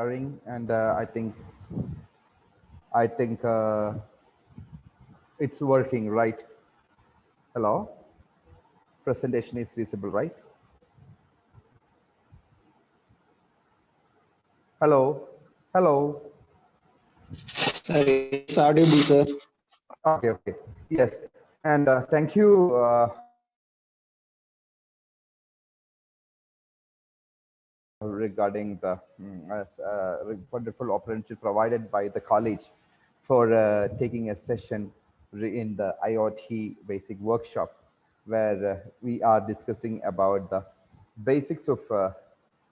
And I think it's working, right? Hello, presentation is visible, right? Hello, hello. It's audible, sir. Okay, okay, yes, and thank you regarding the wonderful opportunity provided by the college for taking a session in the IoT basic workshop, where we are discussing about the basics of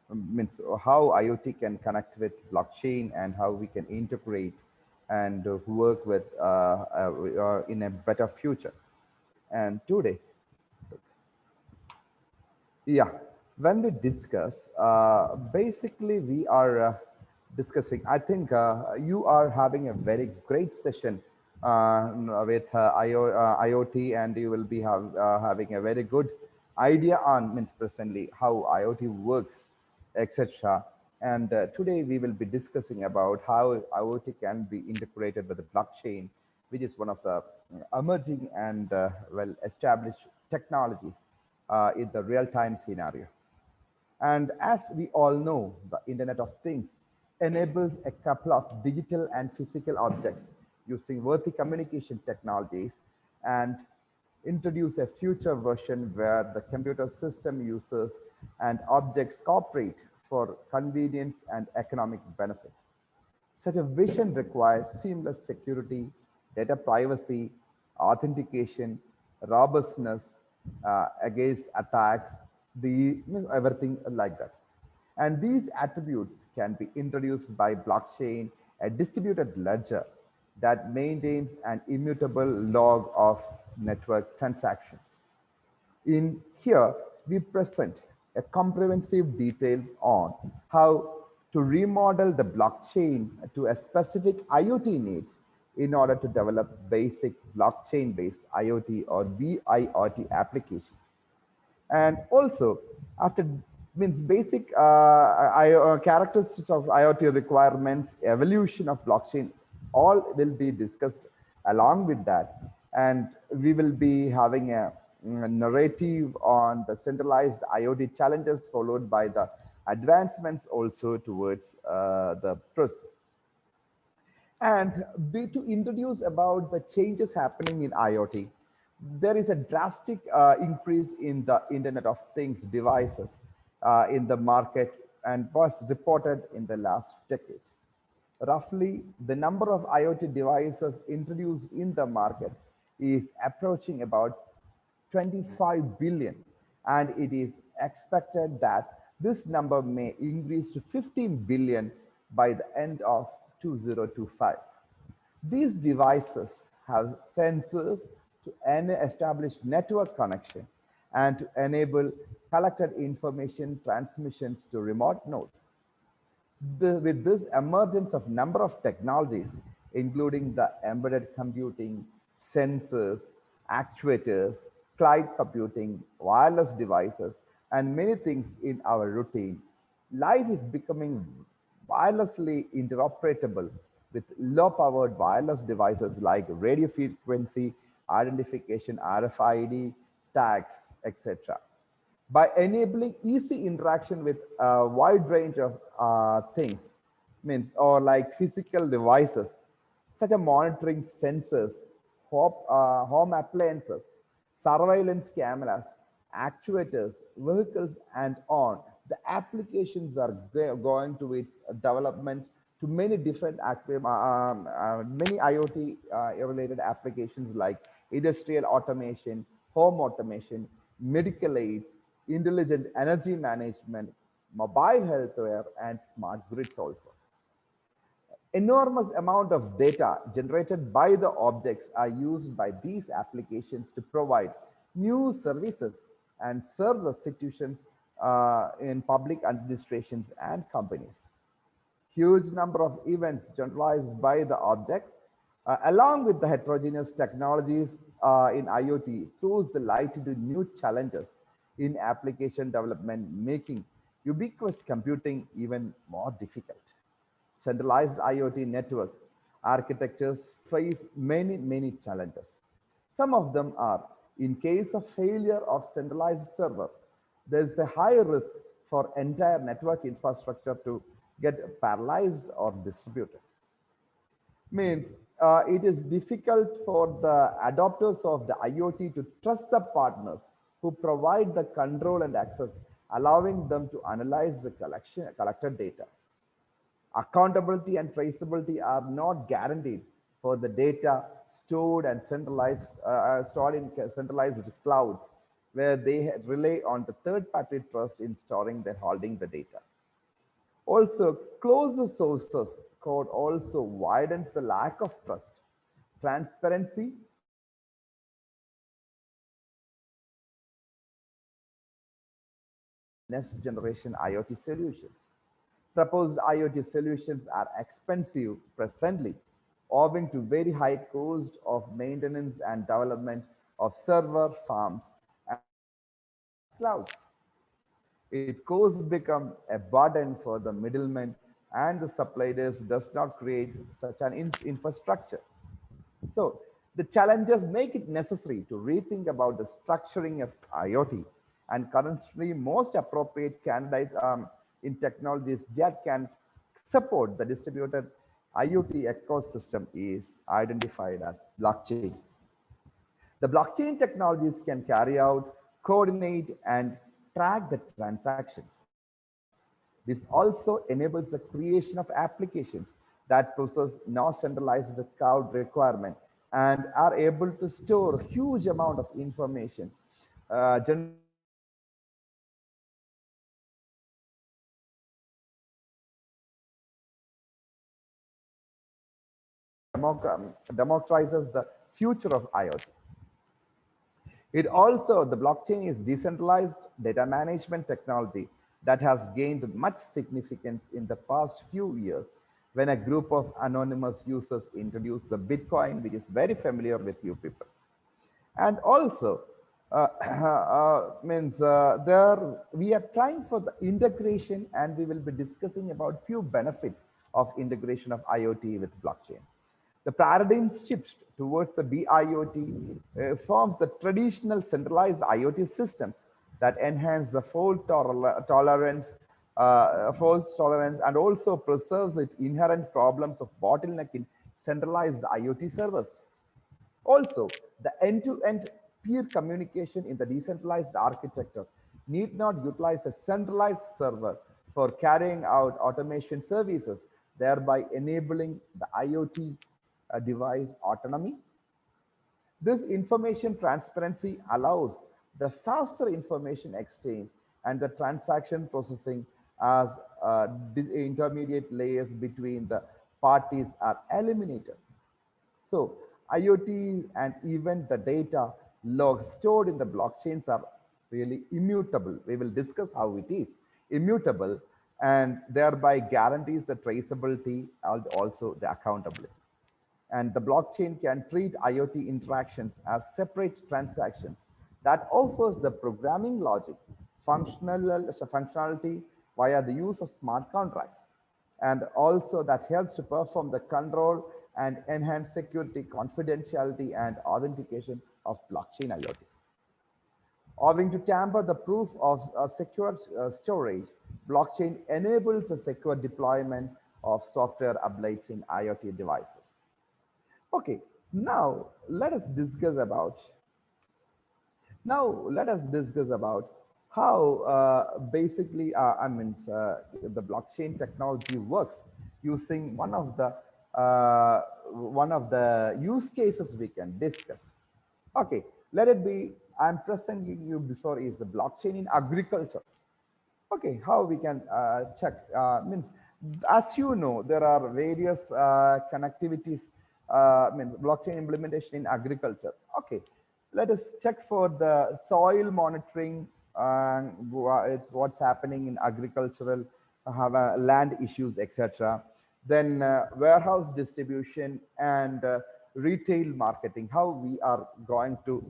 means how IoT can connect with blockchain and how we can integrate and work with in a better future. And today, yeah, when we discuss, basically we are discussing, I think you are having a very great session with IoT, and you will be having a very good idea on means presently how IoT works, etc. And today we will be discussing about how IoT can be integrated with the blockchain, which is one of the emerging and well-established technologies in the real-time scenario. And as we all know, the Internet of Things enables a couple of digital and physical objects using worthy communication technologies and introduce a future version where the computer system users and objects cooperate for convenience and economic benefit. Such a vision requires seamless security, data privacy, authentication, robustness against attacks, everything like that. And these attributes can be introduced by blockchain, a distributed ledger that maintains an immutable log of network transactions. In here, we present a comprehensive details on how to remodel the blockchain to a specific IoT needs in order to develop basic blockchain-based IoT or BIoT applications. And also, after means basic characteristics of IoT requirements, evolution of blockchain, all will be discussed along with that. And we will be having a narrative on the centralized IoT challenges, followed by the advancements also towards the process. And to introduce about the changes happening in IoT, there is a drastic increase in the Internet of Things devices in the market and was reported in the last decade. Roughly, the number of IoT devices introduced in the market is approaching about 25 billion, and it is expected that this number may increase to 15 billion by the end of 2025. These devices have sensors to establish network connection and to enable collected information transmissions to remote nodes. With this emergence of number of technologies, including the embedded computing, sensors, actuators, cloud computing, wireless devices, and many things in our routine, life is becoming wirelessly interoperable with low-powered wireless devices like radio frequency identification, RFID, tags, etc. By enabling easy interaction with a wide range of things, means or like physical devices, such as monitoring sensors, home appliances, surveillance cameras, actuators, vehicles, and on. The applications are going to its development to many different many IoT related applications like industrial automation, home automation, medical aids, intelligent energy management, mobile healthcare, and smart grids also. Enormous amount of data generated by the objects are used by these applications to provide new services and serve the situations in public administrations and companies. Huge number of events generalized by the objects, along with the heterogeneous technologies in IoT, throws the light into new challenges in application development, making ubiquitous computing even more difficult. Centralized IoT network architectures face many challenges. Some of them are, in case of failure of centralized server, there is a high risk for entire network infrastructure to get paralyzed or distributed. Means it is difficult for the adopters of the IoT to trust the partners who provide the control and access, allowing them to analyze the collected data. Accountability and traceability are not guaranteed for the data stored in centralized clouds, where they rely on the third-party trust in storing and holding the data. Also, closed sources code also widens the lack of trust, transparency, and next generation IoT solutions. Proposed IoT solutions are expensive presently, owing to very high cost of maintenance and development of server farms and clouds. It costs become a burden for the middlemen, and the suppliers does not create such an infrastructure. So the challenges make it necessary to rethink about the structuring of IoT, and currently most appropriate candidates in technologies that can support the distributed IoT ecosystem is identified as blockchain. The blockchain technologies can carry out, coordinate, and track the transactions. This also enables the creation of applications that possess no centralized cloud requirement and are able to store huge amount of information, generating automated democratizes the future of IoT. It also, the blockchain is decentralized data management technology that has gained much significance in the past few years when a group of anonymous users introduced the Bitcoin, which is very familiar with you people. And also, there we are trying for the integration, and we will be discussing about few benefits of integration of IoT with blockchain. The paradigm shift towards the BIoT forms the traditional centralized IoT systems that enhance the fault tolerance, and also preserves its inherent problems of bottleneck in centralized IoT servers. Also, the end-to-end peer communication in the decentralized architecture need not utilize a centralized server for carrying out automation services, thereby enabling the IoT device autonomy. This information transparency allows the faster information exchange and the transaction processing as intermediate layers between the parties are eliminated. So IoT and even the data logs stored in the blockchains are really immutable. We will discuss how it is immutable, and thereby guarantees the traceability and also the accountability. And the blockchain can treat IoT interactions as separate transactions that offers the programming logic, functionality via the use of smart contracts, and also that helps to perform the control and enhance security, confidentiality, and authentication of blockchain IoT. Owing to tamper the proof of secure storage, blockchain enables a secure deployment of software updates in IoT devices. Okay, now let us discuss about how the blockchain technology works using one of the use cases we can discuss. Okay, let it be. I'm presenting you before is the blockchain in agriculture. Okay, how we can check means, as you know, there are various connectivities, blockchain implementation in agriculture. Okay, let us check for the soil monitoring, it's what's happening in agricultural, have land issues, etc. Then warehouse distribution and retail marketing, how we are going to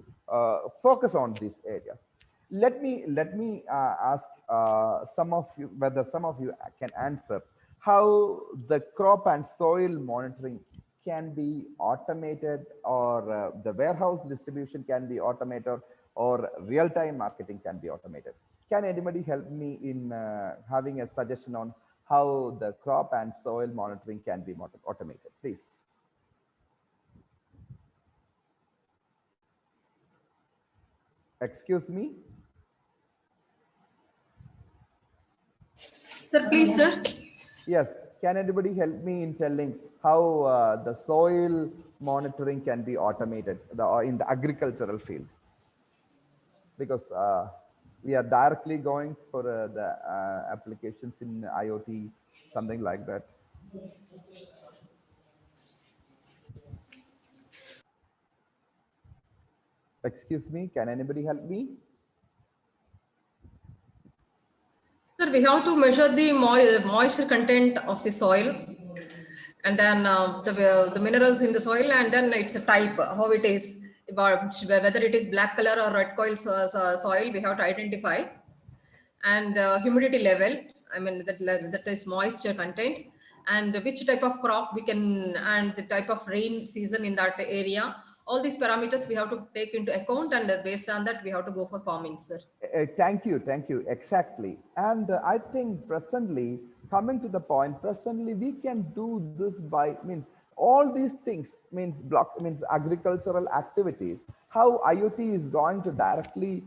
focus on these areas. Let me ask some of you, whether some of you can answer how the crop and soil monitoring can be automated, or the warehouse distribution can be automated, or real-time marketing can be automated. Can anybody help me in having a suggestion on how the crop and soil monitoring can be automated, please? Excuse me? Sir, please, sir. Yes, can anybody help me in telling how the soil monitoring can be automated in the agricultural field? Because we are directly going for the applications in IoT, something like that. Excuse me, can anybody help me? Sir, we have to measure the moisture content of the soil, and then the minerals in the soil, and then it's a type, how it is, whether it is black color or red soil, we have to identify. And humidity level, I mean that is moisture content, and which type of crop we can, and the type of rain season in that area. All these parameters we have to take into account, and based on that we have to go for farming, sir. Thank you, exactly. And I think presently, coming to the point, presently we can do this by means all these things means block means agricultural activities. How IoT is going to directly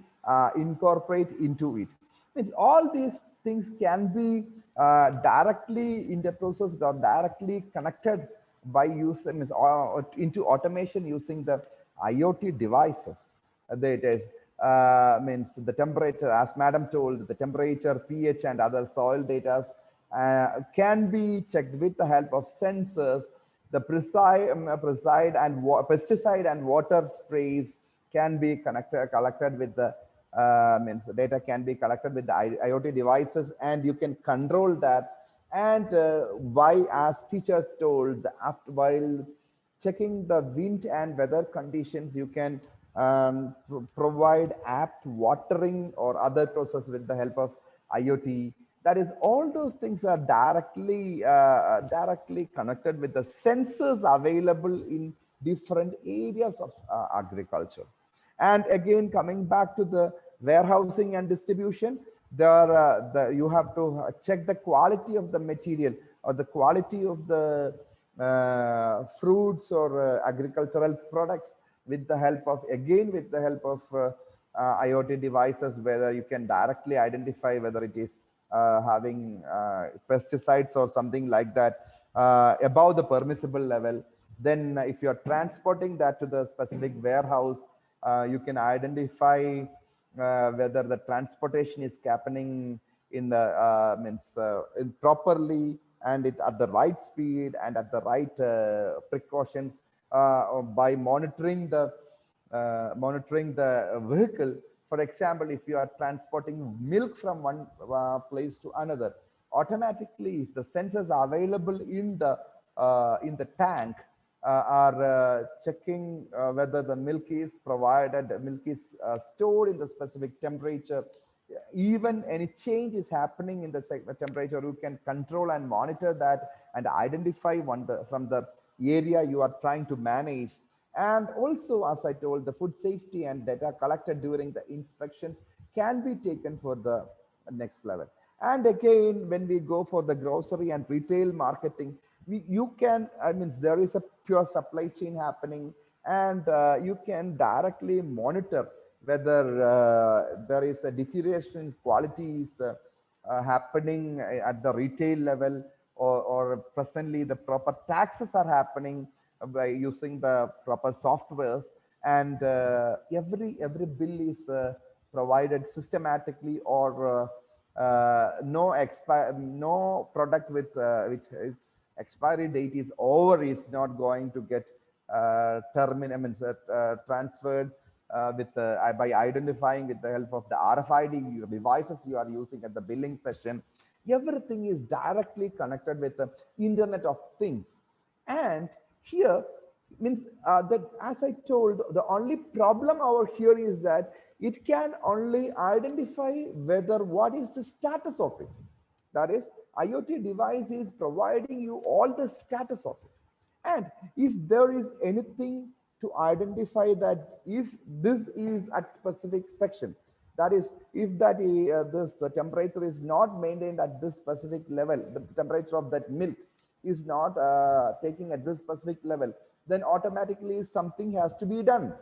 incorporate into it means all these things can be directly interprocessed or directly connected by using into automation using the IoT devices. That is means the temperature, as madam told, the temperature, pH, and other soil data can be checked with the help of sensors. The pesticide and water sprays can be collected with the means data can be collected with the IoT devices, and you can control that. And why, as teacher told, after while checking the wind and weather conditions, you can provide apt watering or other process with the help of IoT. That is, all those things are directly connected with the sensors available in different areas of agriculture. And again, coming back to the warehousing and distribution, you have to check the quality of the material or the quality of the fruits or agricultural products with the help of, again, with the help of IoT devices, whether you can directly identify whether it is having pesticides or something like that above the permissible level. Then if you are transporting that to the specific warehouse, you can identify whether the transportation is happening in the in properly, and it at the right speed and at the right precautions by monitoring the vehicle. For example, if you are transporting milk from one place to another, automatically if the sensors are available in the tank are checking whether the milk is provided, the milk is stored in the specific temperature. Even any change is happening in the temperature, you can control and monitor that and identify from the area you are trying to manage. And also, as I told, the food safety and data collected during the inspections can be taken for the next level. And again, when we go for the grocery and retail marketing, you can, there is a pure supply chain happening, and you can directly monitor whether there is a deterioration in qualities happening at the retail level, or presently the proper taxes are happening by using the proper softwares, and every bill is provided systematically, or no product with which its expiry date is over is not going to get transferred by identifying with the help of the RFID devices you are using at the billing session. Everything is directly connected with the Internet of Things. And here means that, as I told, the only problem over here is that it can only identify whether what is the status of it. That is, IoT device is providing you all the status of it. And if there is anything to identify that if this is at specific section, that is, if that this temperature is not maintained at this specific level, the temperature of that milk is not taking at this specific level, then automatically something has to be done.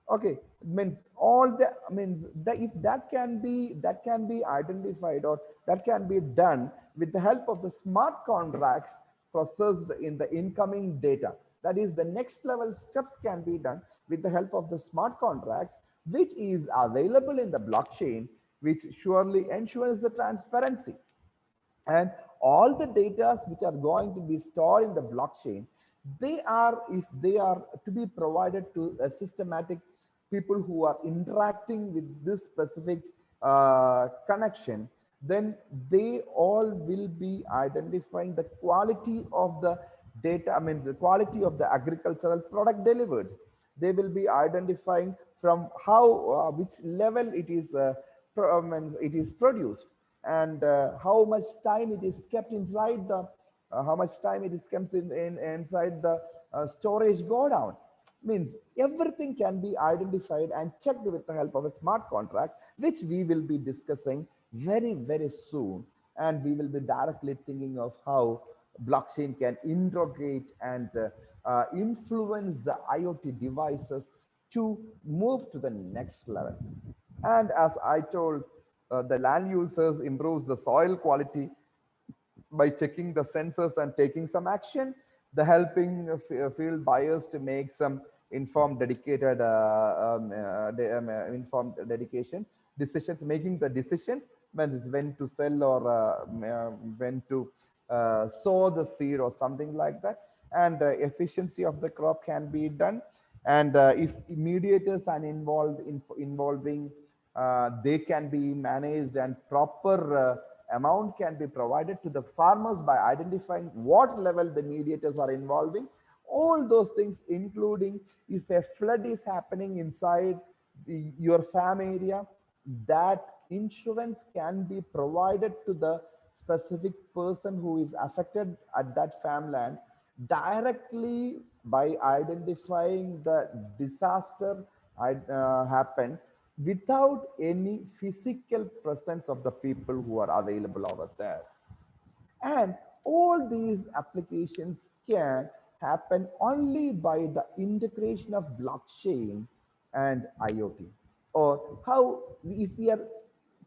Okay, means all the means that if that can be identified, or that can be done with the help of the smart contracts processed in the incoming data. That is, the next level steps can be done with the help of the smart contracts, which is available in the blockchain, which surely ensures the transparency. And all the data which are going to be stored in the blockchain, they are, if they are to be provided to a systematic people who are interacting with this specific connection, then they all will be identifying the quality of the data, I mean the quality of the agricultural product delivered. They will be identifying from how which level it is it is produced, and how much time it is kept inside the how much time it is kept in inside the storage go down. Means everything can be identified and checked with the help of a smart contract, which we will be discussing very soon. And we will be directly thinking of how blockchain can integrate and influence the IoT devices to move to the next level. And as I told, the land users improves the soil quality by checking the sensors and taking some action, the helping field buyers to make some informed dedicated informed dedication decisions, making the decisions when to sell, or when to sow the seed or something like that. And efficiency of the crop can be done. And if mediators are involving, they can be managed, and proper amount can be provided to the farmers by identifying what level the mediators are involving. All those things, including if a flood is happening inside your farm area, that insurance can be provided to the specific person who is affected at that farmland directly by identifying the disaster happened without any physical presence of the people who are available over there. And all these applications can happen only by the integration of blockchain and IoT. Or how, if we are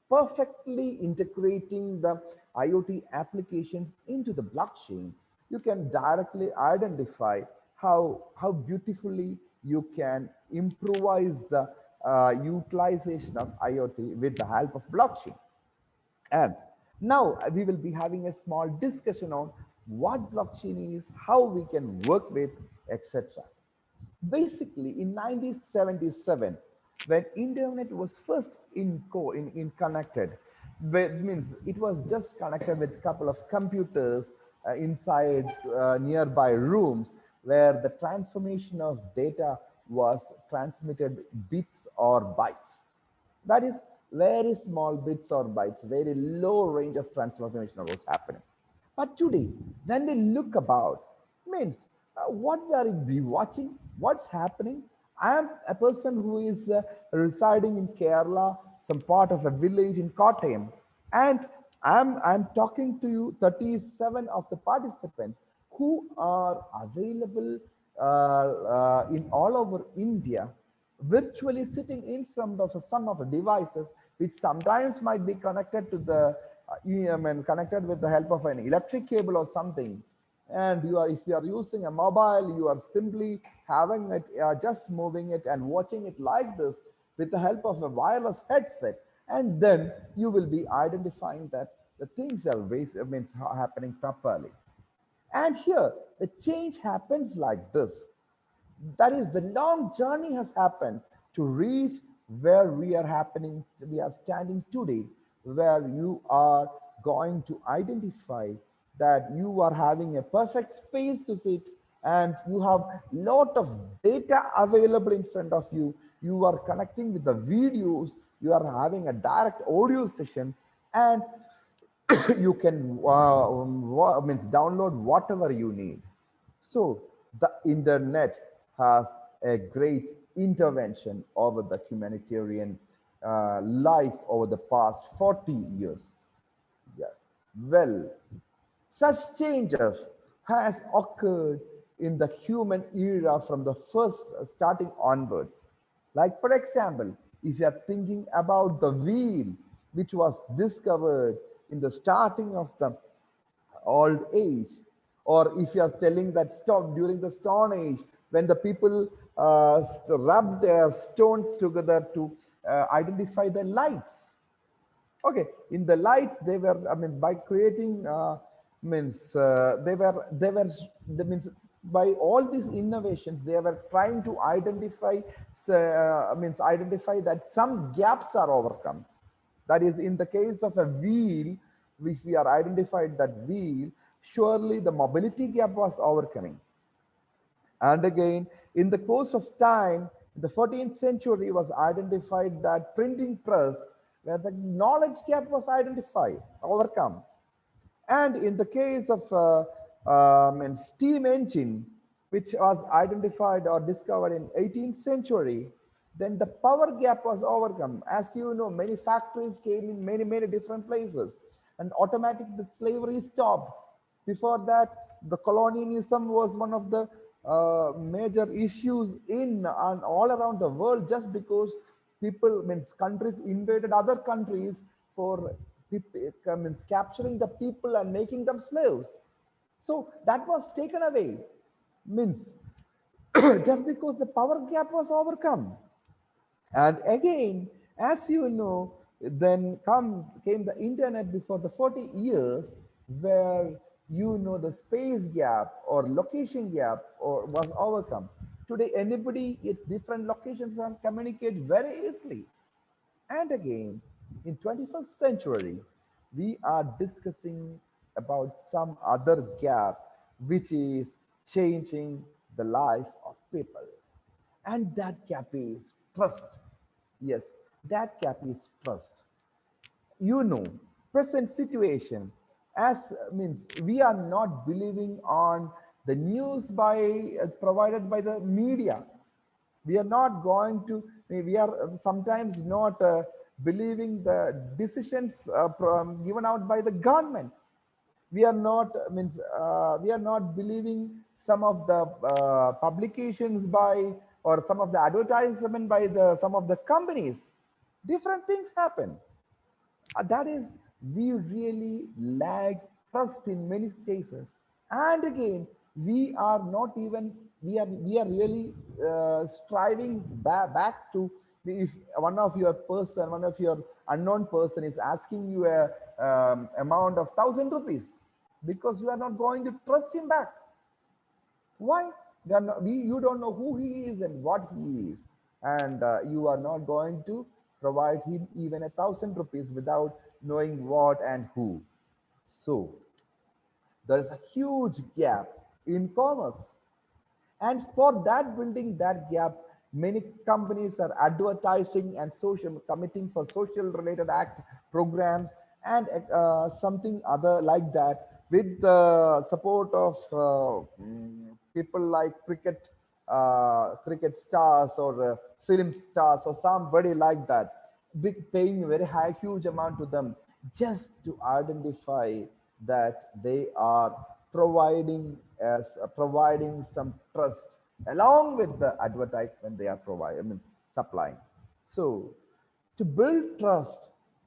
perfectly integrating the IoT applications into the blockchain, you can directly identify how beautifully you can improvise the utilization of IoT with the help of blockchain. And now we will be having a small discussion on what blockchain is, how we can work with, etc. Basically, in 1977, when internet was first in connected, means it was just connected with a couple of computers inside nearby rooms, where the transformation of data was transmitted bits or bytes. That is very small bits or bytes, very low range of transformation was happening. But today, when we look about, means what are we watching, what's happening? I am a person who is residing in Kerala, some part of a village in Kottayam, and I'm talking to you 37 of the participants who are available in all over India, virtually sitting in front of some of the devices, which sometimes might be connected to the connected with the help of an electric cable or something. And you are, if you are using a mobile, you are simply having it, just moving it and watching it like this with the help of a wireless headset. And then you will be identifying that the things are happening properly. And here the change happens like this. That is, the long journey has happened to reach where we are standing today, where you are going to identify that you are having a perfect space to sit, and you have lot of data available in front of you. You are connecting with the videos, you are having a direct audio session, and you can means download whatever you need. So the internet has a great intervention over the humanitarian life over the past 40 years. Yes. Well, such changes has occurred in the human era from the first starting onwards. Like for example, if you are thinking about the wheel, which was discovered in the starting of the old age, or if you are telling that stop during the stone age when the people rub their stones together to identify the lights. Okay, in the lights they were, I mean, by creating means they means by all these innovations they were trying to identify means identify that some gaps are overcome. That is, in the case of a wheel, if we are identified that wheel, surely the mobility gap was overcoming. And again, in the course of time, the 14th century was identified that printing press, where the knowledge gap was identified, overcome. And in the case of steam engine, which was identified or discovered in 18th century, then the power gap was overcome. As you know, many factories came in many different places, and automatic the slavery stopped. Before that, the colonialism was one of the major issues in and all around the world, just because people means countries invaded other countries for means capturing the people and making them slaves. So that was taken away, means just because the power gap was overcome. And again, as you know, then came the internet before the 40 years, where you know the space gap or location gap or was overcome. Today, anybody at different locations can communicate very easily. And again, in 21st century, we are discussing about some other gap which is changing the life of people. And that gap is trust. Yes, that gap is trust. You know, present situation as means we are not believing on the news by provided by the media. We are not going to, we are sometimes not believing the decisions given out by the government. We are not means we are not believing some of the publications by or some of the advertisement by the some of the companies. Different things happen. That is, we really lack trust in many cases. And again, we are not even, we are really striving back to, if one of your person, one of your unknown person is asking you a amount of 1,000 rupees, because you are not going to trust him back. Why? We are not, you don't know who he is and what he is, and you are not going to provide him even 1,000 rupees without knowing what and who. So there is a huge gap in commerce, and for that building that gap, many companies are advertising and social committing for social related act programs and something other like that, with the support of people like cricket stars or film stars or somebody like that, big paying a very high huge amount to them, just to identify that they are providing some trust along with the advertisement they are providing, I mean, supplying. So to build trust,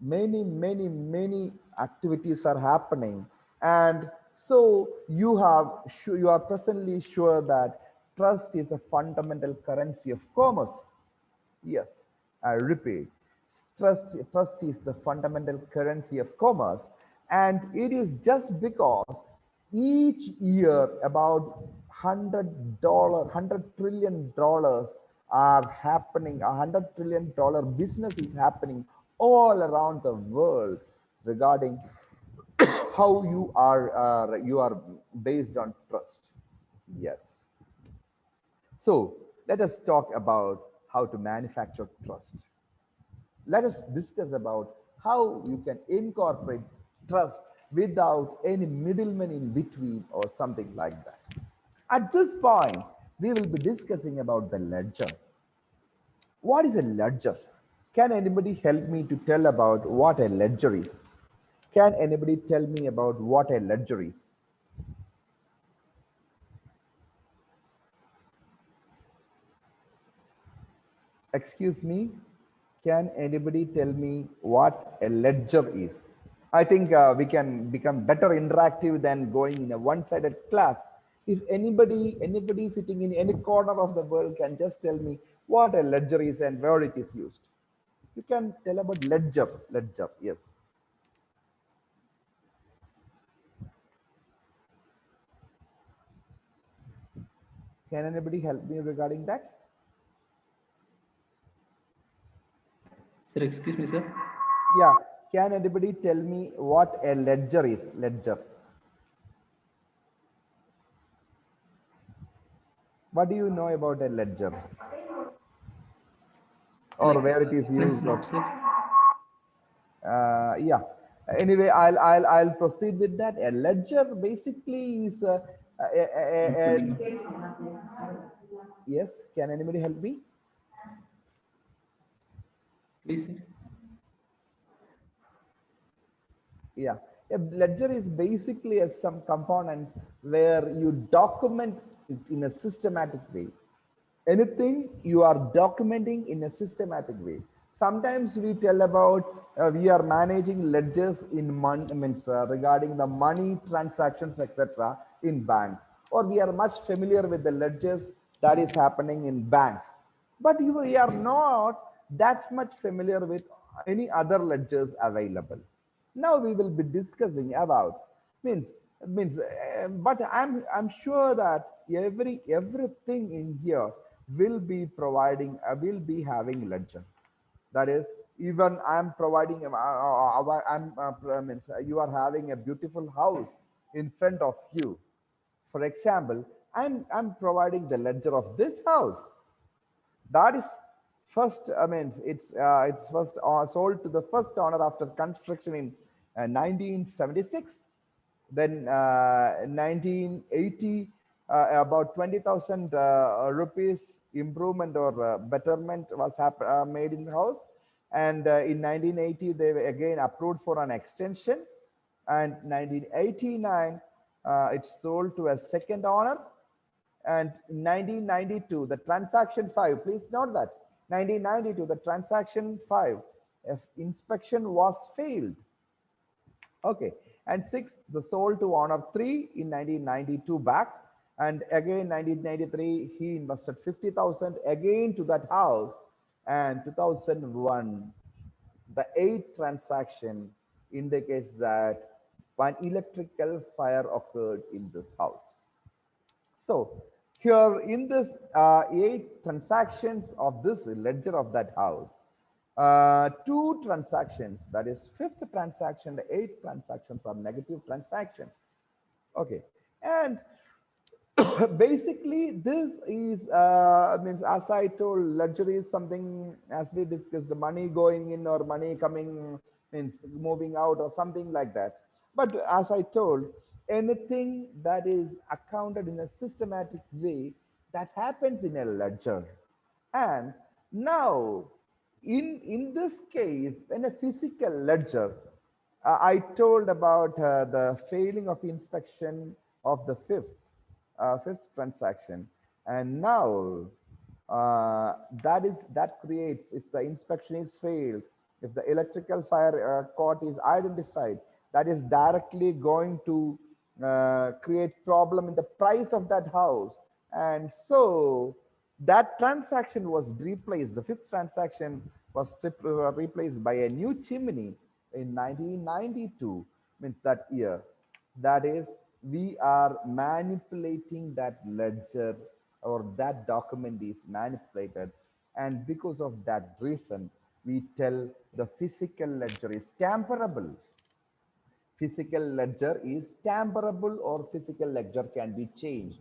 many activities are happening. And so you are presently sure that trust is a fundamental currency of commerce. Yes, I repeat, trust is the fundamental currency of commerce, and it is just because each year about $100 trillion are happening, $100 trillion business is happening all around the world regarding how you are based on trust. Yes. So let us talk about how to manufacture trust. Let us discuss about how you can incorporate trust without any middleman in between or something like that. At this point, we will be discussing about the ledger. What is a ledger? Can anybody help me to tell about what a ledger is? Can anybody tell me about what a ledger is? Excuse me, can anybody tell me what a ledger is? I think we can become better interactive than going in a one-sided class. If anybody sitting in any corner of the world can just tell me what a ledger is and where it is used. You can tell about ledger, yes. Can anybody help me regarding that? Sir, excuse me, sir. Yeah, can anybody tell me what a ledger is? Ledger. What do you know about a ledger? Or Like where it is expense used? Or, note, sir. yeah. Anyway, I'll proceed with that. A ledger basically is Incoming. yes. Can anybody help me? Please, sir. Yeah, a ledger is basically some components where you document it in a systematic way. Anything you are documenting in a systematic way. Sometimes we tell about we are managing ledgers in money, means regarding the money transactions, etc. in bank, or we are much familiar with the ledgers that is happening in banks. But we are not that much familiar with any other ledgers available. Now we will be discussing about means but I'm sure that everything in here will be providing will be having ledger. That is, even I'm providing means you are having a beautiful house in front of you. For example, I'm providing the ledger of this house. That is first, it's first sold to the first owner after construction in 1976. Then 1980, about 20,000 rupees improvement or betterment was made in the house. And in 1980, they were again approved for an extension. And 1989, it's sold to a second owner. And in 1992, the transaction 5, please note that 1992, the transaction 5, if inspection was failed. Okay, and 6, the sold to owner 3 in 1992 back, and again 1993 he invested 50,000 again to that house, and 2001 the 8th transaction indicates that one electrical fire occurred in this house. So here in this 8 transactions of this ledger of that house, 2 transactions, that is 5th transaction, the 8th transactions are negative transactions. Okay, and basically this is means, as I told, ledger is something, as we discussed, money going in or money coming, means moving out or something like that. But as I told, anything that is accounted in a systematic way, that happens in a ledger. And now in this case, in a physical ledger, I told about the failing of inspection of the fifth transaction, and now that creates, if the inspection is failed, if the electrical fire caught is identified, that is directly going to create problem in the price of that house. And so that transaction was replaced, the 5th transaction was replaced by a new chimney in 1992, means that year. That is, we are manipulating that ledger, or that document is manipulated, and because of that reason we tell the physical ledger is tamperable. Physical ledger is tamperable, or physical ledger can be changed.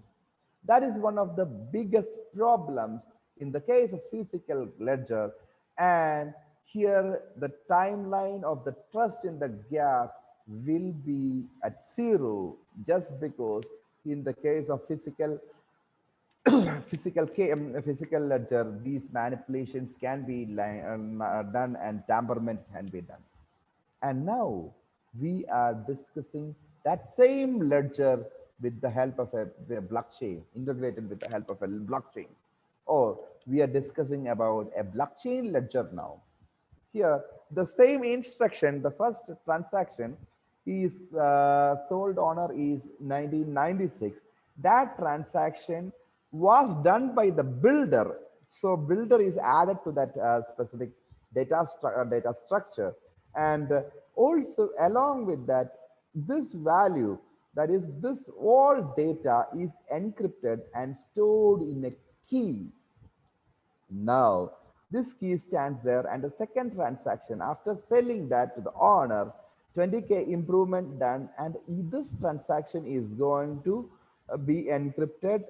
That is one of the biggest problems in the case of physical ledger. And here the timeline of the trust in the gap will be at zero, just because in the case of physical ledger, these manipulations can be done and tamperment can be done. And now we are discussing that same ledger with the help of a blockchain, integrated with the help of a blockchain. Or we are discussing about a blockchain ledger now. Here, the same instruction, the first transaction is sold owner is 1996. That transaction was done by the builder. So builder is added to that specific data structure. And also along with that, this value, that is this all data is encrypted and stored in a key. Now, this key stands there, and the second transaction, after selling that to the owner, 20K improvement done, and this transaction is going to be encrypted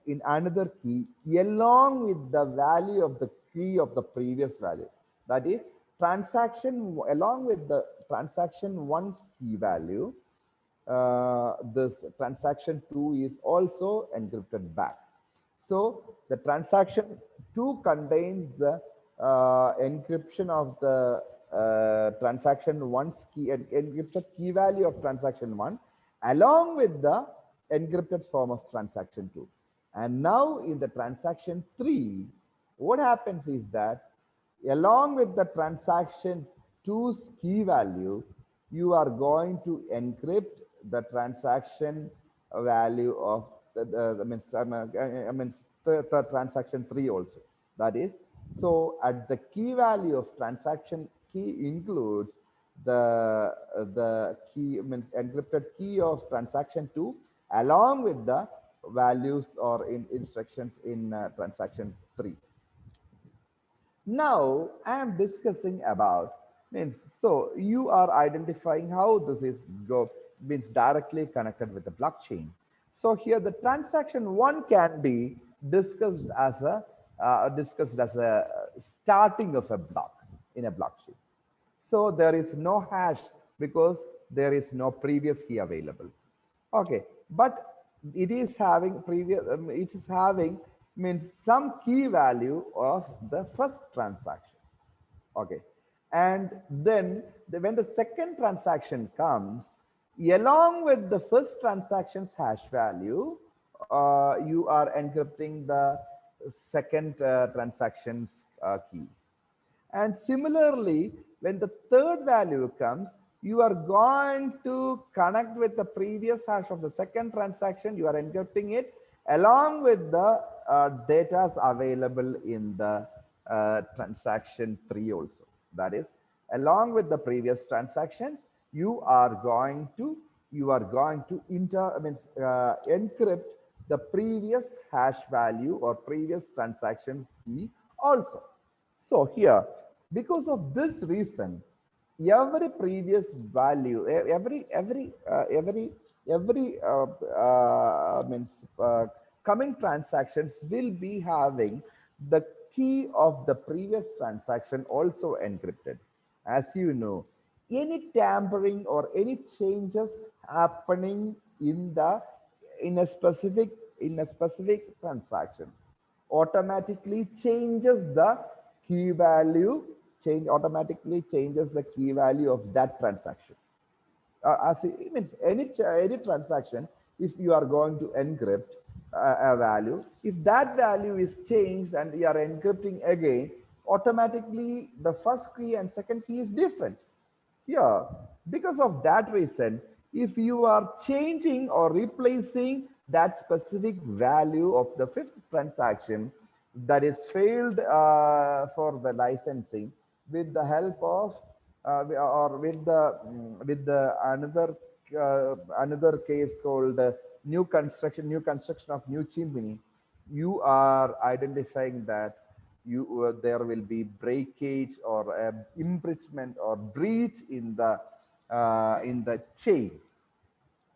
in another key along with the value of the key of the previous value. That is, transaction along with the transaction one's key value, this transaction 2 is also encrypted back. So the transaction 2 contains the encryption of the transaction 1's key, encrypted key value of transaction 1 along with the encrypted form of transaction 2. And now in the transaction 3, what happens is that along with the transaction 2's key value, you are going to encrypt the transaction value of the transaction 3 also. That is, so at the key value of transaction key includes the key means encrypted key of transaction 2 along with the values or instructions in transaction 3. Now I am discussing about means, so you are identifying how this is means directly connected with the blockchain. So here the transaction 1 can be discussed as a starting of a block in a blockchain. So there is no hash because there is no previous key available. Okay, but it is having it is having means some key value of the first transaction. Okay, and then when the second transaction comes, along with the first transaction's hash value, you are encrypting the second transaction's key. And similarly, when the third value comes, you are going to connect with the previous hash of the second transaction. You are encrypting it along with the data available in the transaction 3 also. That is, along with the previous transactions, you are going to encrypt the previous hash value or previous transactions key also. So here, because of this reason, every previous value, coming transactions will be having the key of the previous transaction also encrypted. As you know, any tampering or any changes happening in the in a specific transaction automatically changes the key value, automatically changes the key value of that transaction. As it means any transaction, if you are going to encrypt a value, if that value is changed and you are encrypting again, automatically the first key and second key is different. Here, because of that reason, if you are changing or replacing that specific value of the fifth transaction that is failed for the licensing with the help of or with the another case called new construction of new chimney, you are identifying that you there will be breakage or imprisonment or breach in the chain.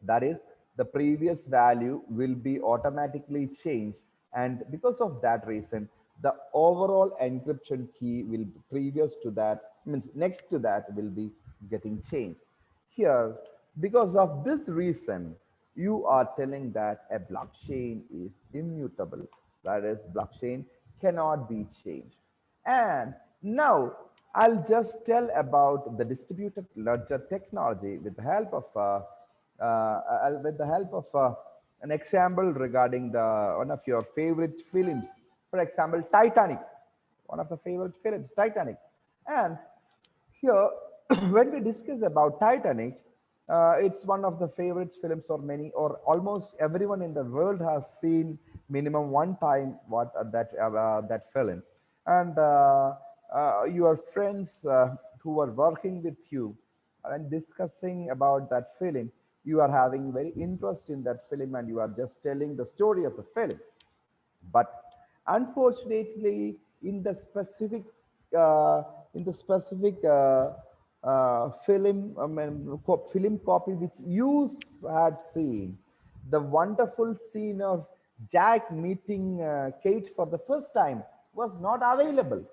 That is, the previous value will be automatically changed, and because of that reason the overall encryption key will be previous to that, means next to that, will be getting changed. Here, because of this reason, you are telling that a blockchain is immutable. That is, blockchain cannot be changed. And now I'll just tell about the distributed ledger technology with the help of an example regarding the one of your favorite films. For example, Titanic, one of the favorite films, Titanic. And here, when we discuss about Titanic, it's one of the favorite films for many, or almost everyone in the world has seen minimum one time what that film. And your friends who are working with you and discussing about that film, you are having very interest in that film, and you are just telling the story of the film. But unfortunately, in the specific uh, film, film copy which you had seen, the wonderful scene of Jack meeting Kate for the first time was not available.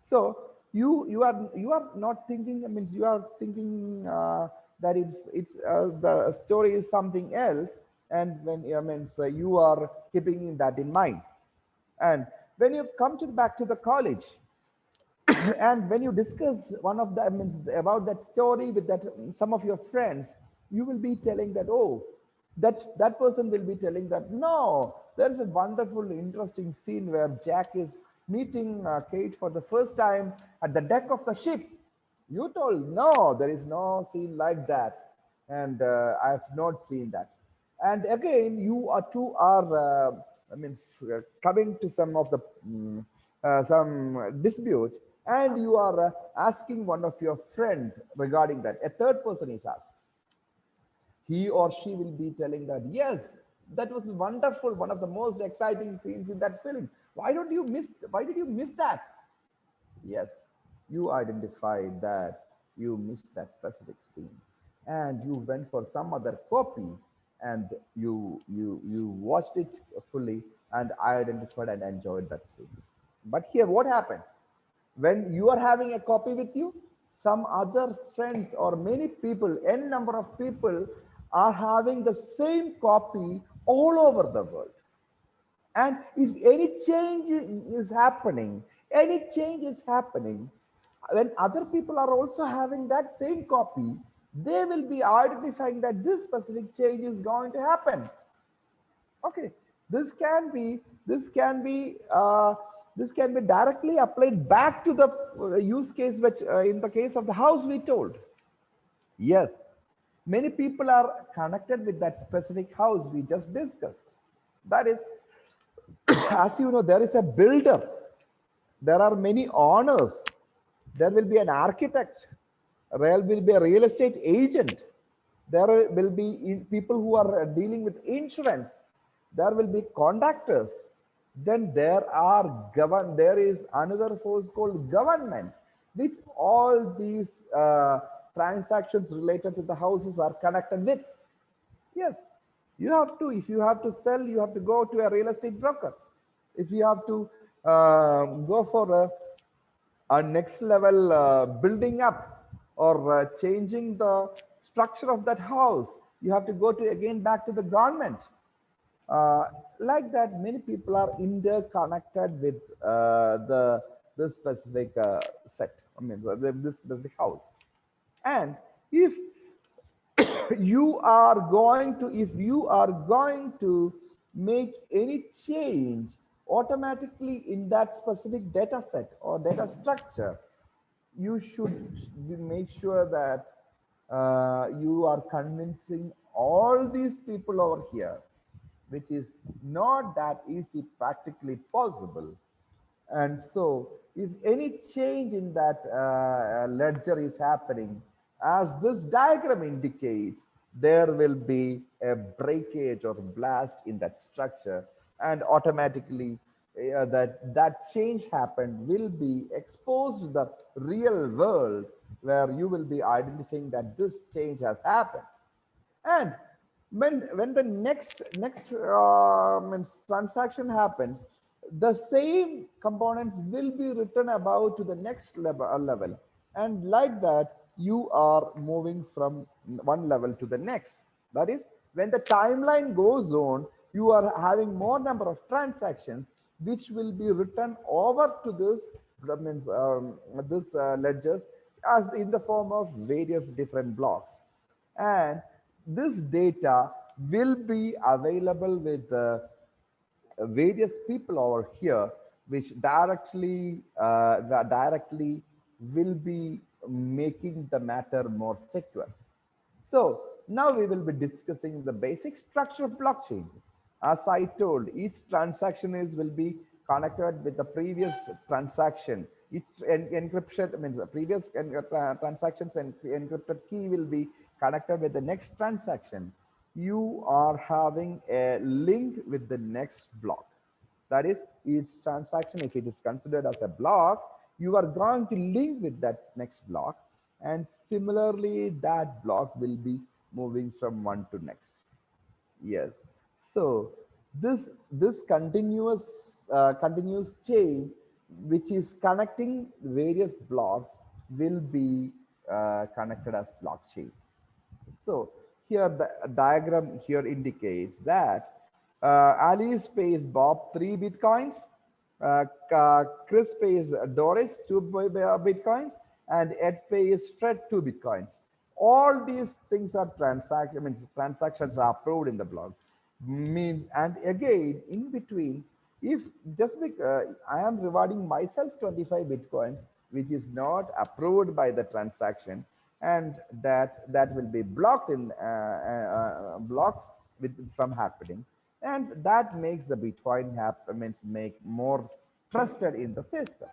So you are not thinking. I mean, you are thinking that it's the story is something else, and when I mean, so you are keeping that in mind. And when you come to back to the college, and when you discuss one of the I mean, about that story with that some of your friends, you will be telling that, oh, that person will be telling that, no, there's a wonderful interesting scene where Jack is meeting Kate for the first time at the deck of the ship. You told, no, there is no scene like that, and I have not seen that. And again, you are two are coming to some of the some dispute, and you are asking one of your friend regarding that. A third person is asked. He or she will be telling that, yes, that was wonderful, one of the most exciting scenes in that film. Why did you miss that? Yes, you identified that you missed that specific scene, and you went for some other copy, and you watched it fully and identified and enjoyed that scene. But here, what happens when you are having a copy with you? Some other friends or many people, n number of people, are having the same copy all over the world. And if any change is happening, when other people are also having that same copy, they will be identifying that this specific change is going to happen. Okay, this can be this can be this can be directly applied back to the use case, which in the case of the house we told. Yes, many people are connected with that specific house we just discussed. That is, as you know, there is a builder, there are many owners, there will be an architect, there will be a real estate agent, there will be people who are dealing with insurance, there will be contractors, then there is another force called government, which all these transactions related to the houses are connected with. Yes, you have to. If you have to sell, you have to go to a real estate broker. If you have to go for a next level building up, or changing the structure of that house, you have to go to again back to the government. Uh, like that, many people are interconnected with the specific set. I mean, this specific house. And if if you are going to make any change automatically in that specific data set or data structure, you should make sure that you are convincing all these people over here, which is not that easy practically possible. And so if any change in that ledger is happening, as this diagram indicates, there will be a breakage or blast in that structure, and automatically that change happened will be exposed to the real world, where you will be identifying that this change has happened. And when the next transaction happens, the same components will be written about to the next level, and like that, you are moving from one level to the next. That is, when the timeline goes on, you are having more number of transactions which will be written over to this, that means this ledgers, as in the form of various different blocks. And this data will be available with various people over here, which directly will be making the matter more secure. So now we will be discussing the basic structure of blockchain. As I told, each transaction will be connected with the previous transaction. Each encryption means the previous transactions and encrypted key will be connected with the next transaction. You are having a link with the next block. That is, each transaction, if it is considered as a block, you are going to link with that next block, and similarly that block will be moving from one to next. Yes. So this continuous chain which is connecting various blocks will be connected as blockchain. So here the diagram here indicates that Ali pays Bob 3 bitcoins, Chris pays Doris 2 bitcoins, and Ed pays Fred 2 bitcoins. All these things are transactions are approved in the block. And again, in between, if just because I am rewarding myself 25 bitcoins, which is not approved by the transaction, and that will be blocked in blocked from happening, and that makes the Bitcoin make more trusted in the system.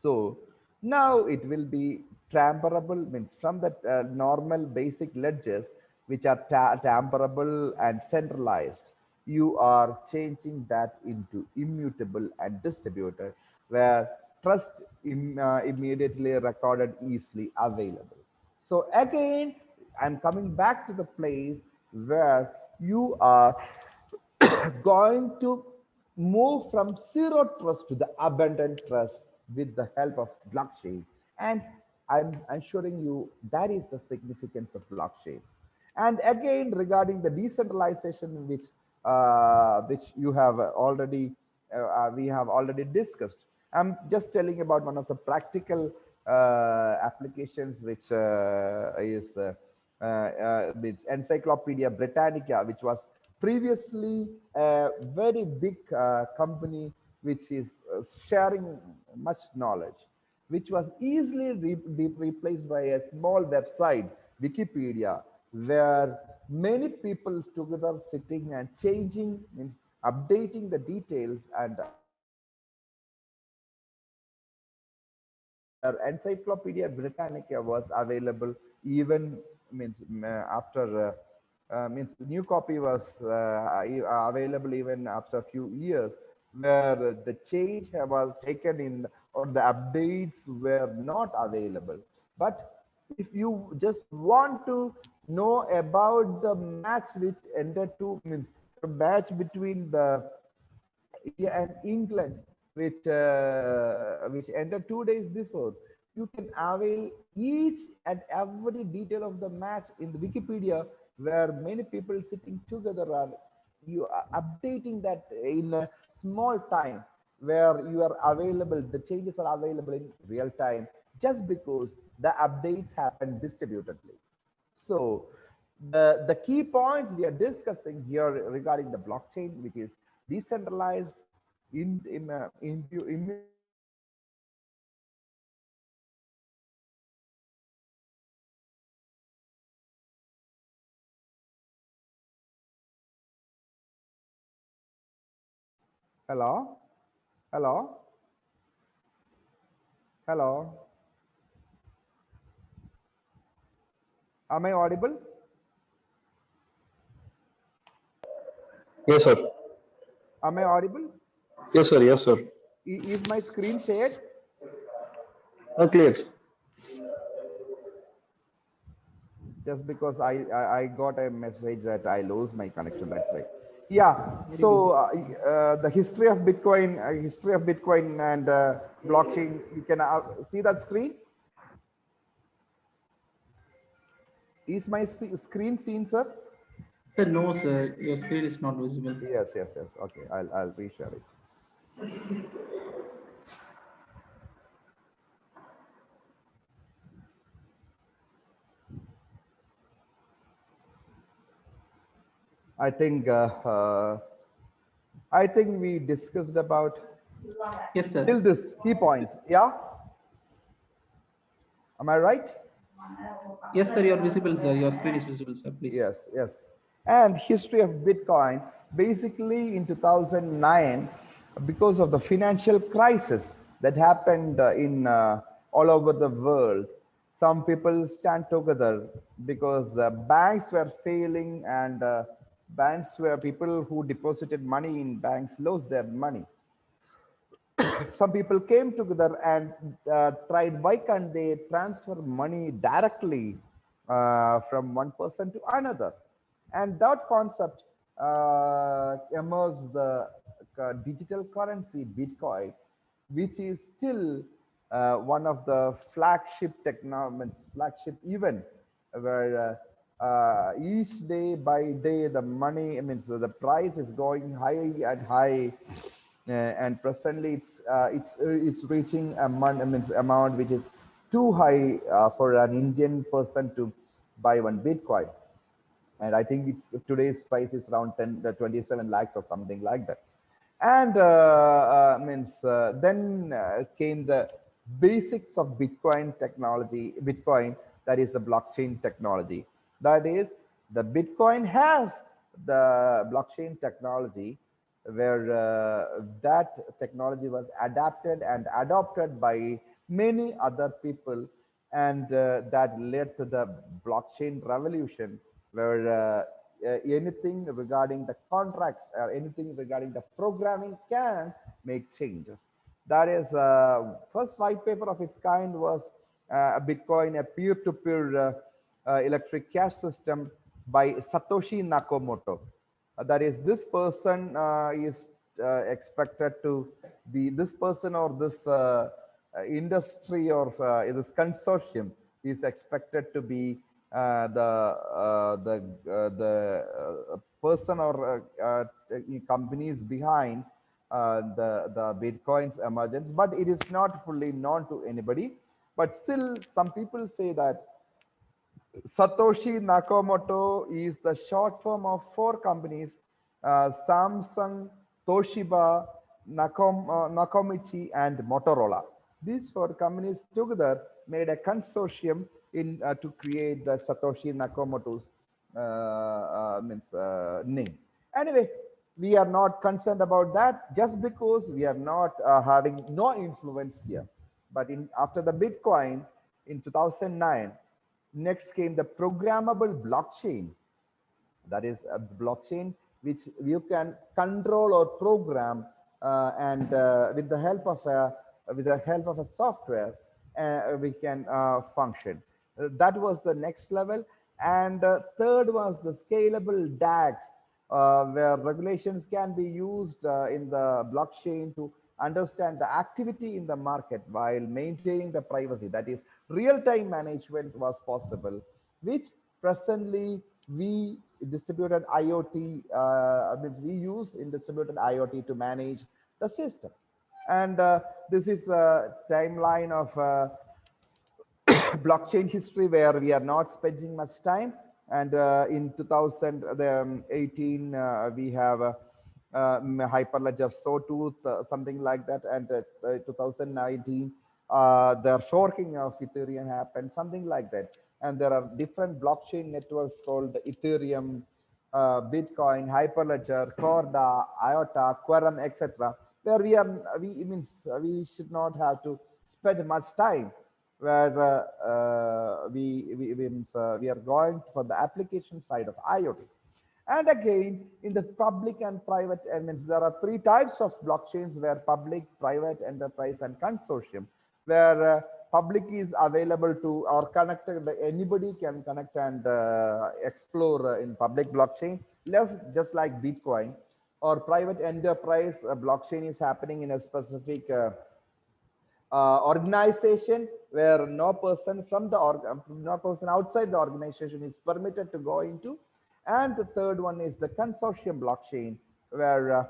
So now it will be tamperable, means from the normal basic ledgers which are tamperable and centralized, you are changing that into immutable and distributed, where trust immediately recorded, easily available. So again, I'm coming back to the place where you are going to move from zero trust to the abundant trust with the help of blockchain. And I'm assuring you that is the significance of blockchain. And again, regarding the decentralization, which you have already we have already discussed, I'm just telling about one of the practical applications, which is with Encyclopedia Britannica, which was previously a very big company which is sharing much knowledge, which was easily replaced by a small website, Wikipedia, where many people together sitting and changing, means updating the details, and Encyclopedia Britannica was available even after means the new copy was available even after a few years, where the change was taken in or the updates were not available. But if you just want to know about the match which ended to, means the match between the India and England, which ended 2 days before, you can avail each and every detail of the match in the Wikipedia, where many people sitting together are you are updating that in a small time, where you are available, the changes are available in real time, just because the updates happen distributedly. So the key points we are discussing here regarding the blockchain, which is decentralized, hello, hello, hello. Am I audible? Yes, sir. Am I audible? Yes, sir. Yes, sir. Is my screen shared? Clear. Just because I got a message that I lost my connection, that's why. Yeah. So the history of Bitcoin and blockchain. You can see that screen. Is my screen seen, sir? Sir, no, sir. Your screen is not visible. Yes, yes, yes. Okay, I'll reshare it. I think I think we discussed about Yes, sir. till this key points. Yeah, am I right? Yes, sir. You're visible, sir. Your screen is visible, sir. Please. Yes, yes. And history of Bitcoin, basically in 2009, because of the financial crisis that happened in all over the world, some people stand together because the banks were failing and banks were people who deposited money in banks lost their money. Some people came together and tried why can't they transfer money directly from one person to another, and that concept emerged the digital currency Bitcoin, which is still one of the flagship event where each day by day the money, I mean, so the price is going high and high, and presently it's reaching a amount which is too high for an Indian person to buy one Bitcoin. And I think it's today's price is around 27 lakhs or something like that. And then came the basics of Bitcoin technology, Bitcoin, that is the blockchain technology. That is, the Bitcoin has the blockchain technology, where that technology was adapted and adopted by many other people, and that led to the blockchain revolution, where anything regarding the contracts or anything regarding the programming can make changes. That is, first white paper of its kind was Bitcoin, a peer-to-peer electric cash system by Satoshi Nakamoto. That is, this person is expected to be, this person or this industry or this consortium is expected to be the person or companies behind the Bitcoin's emergence, but it is not fully known to anybody. But still, some people say that Satoshi Nakamoto is the short form of four companies: Samsung, Toshiba, Nakomichi, and Motorola. These four companies together made a consortium in to create the Satoshi Nakamoto's name. Anyway, we are not concerned about that, just because we are not having no influence here. But after the Bitcoin in 2009, next came the programmable blockchain. That is a blockchain which you can control or program, and with the help of a software, we can function. That was the next level. And third was the scalable DAX, where regulations can be used in the blockchain to understand the activity in the market while maintaining the privacy. That is, real-time management was possible, which presently we distributed IoT, means we use in distributed IoT to manage the system. And this is a timeline of blockchain history, where we are not spending much time. And in 2018, we have Hyperledger Sawtooth, something like that. And 2019, the forking of Ethereum happened, something like that. And there are different blockchain networks called Ethereum, Bitcoin, Hyperledger, Corda, IOTA, Quorum, etc., where we should not have to spend much time, where we are going for the application side of IoT. And again, in the public and private elements, there are three types of blockchains, where public, private, enterprise, and consortium, where public is available to or connected, anybody can connect and explore in public blockchain, just like Bitcoin. Or private enterprise blockchain is happening in a specific organization where no person from the no person outside the organization is permitted to go into. And the third one is the consortium blockchain, where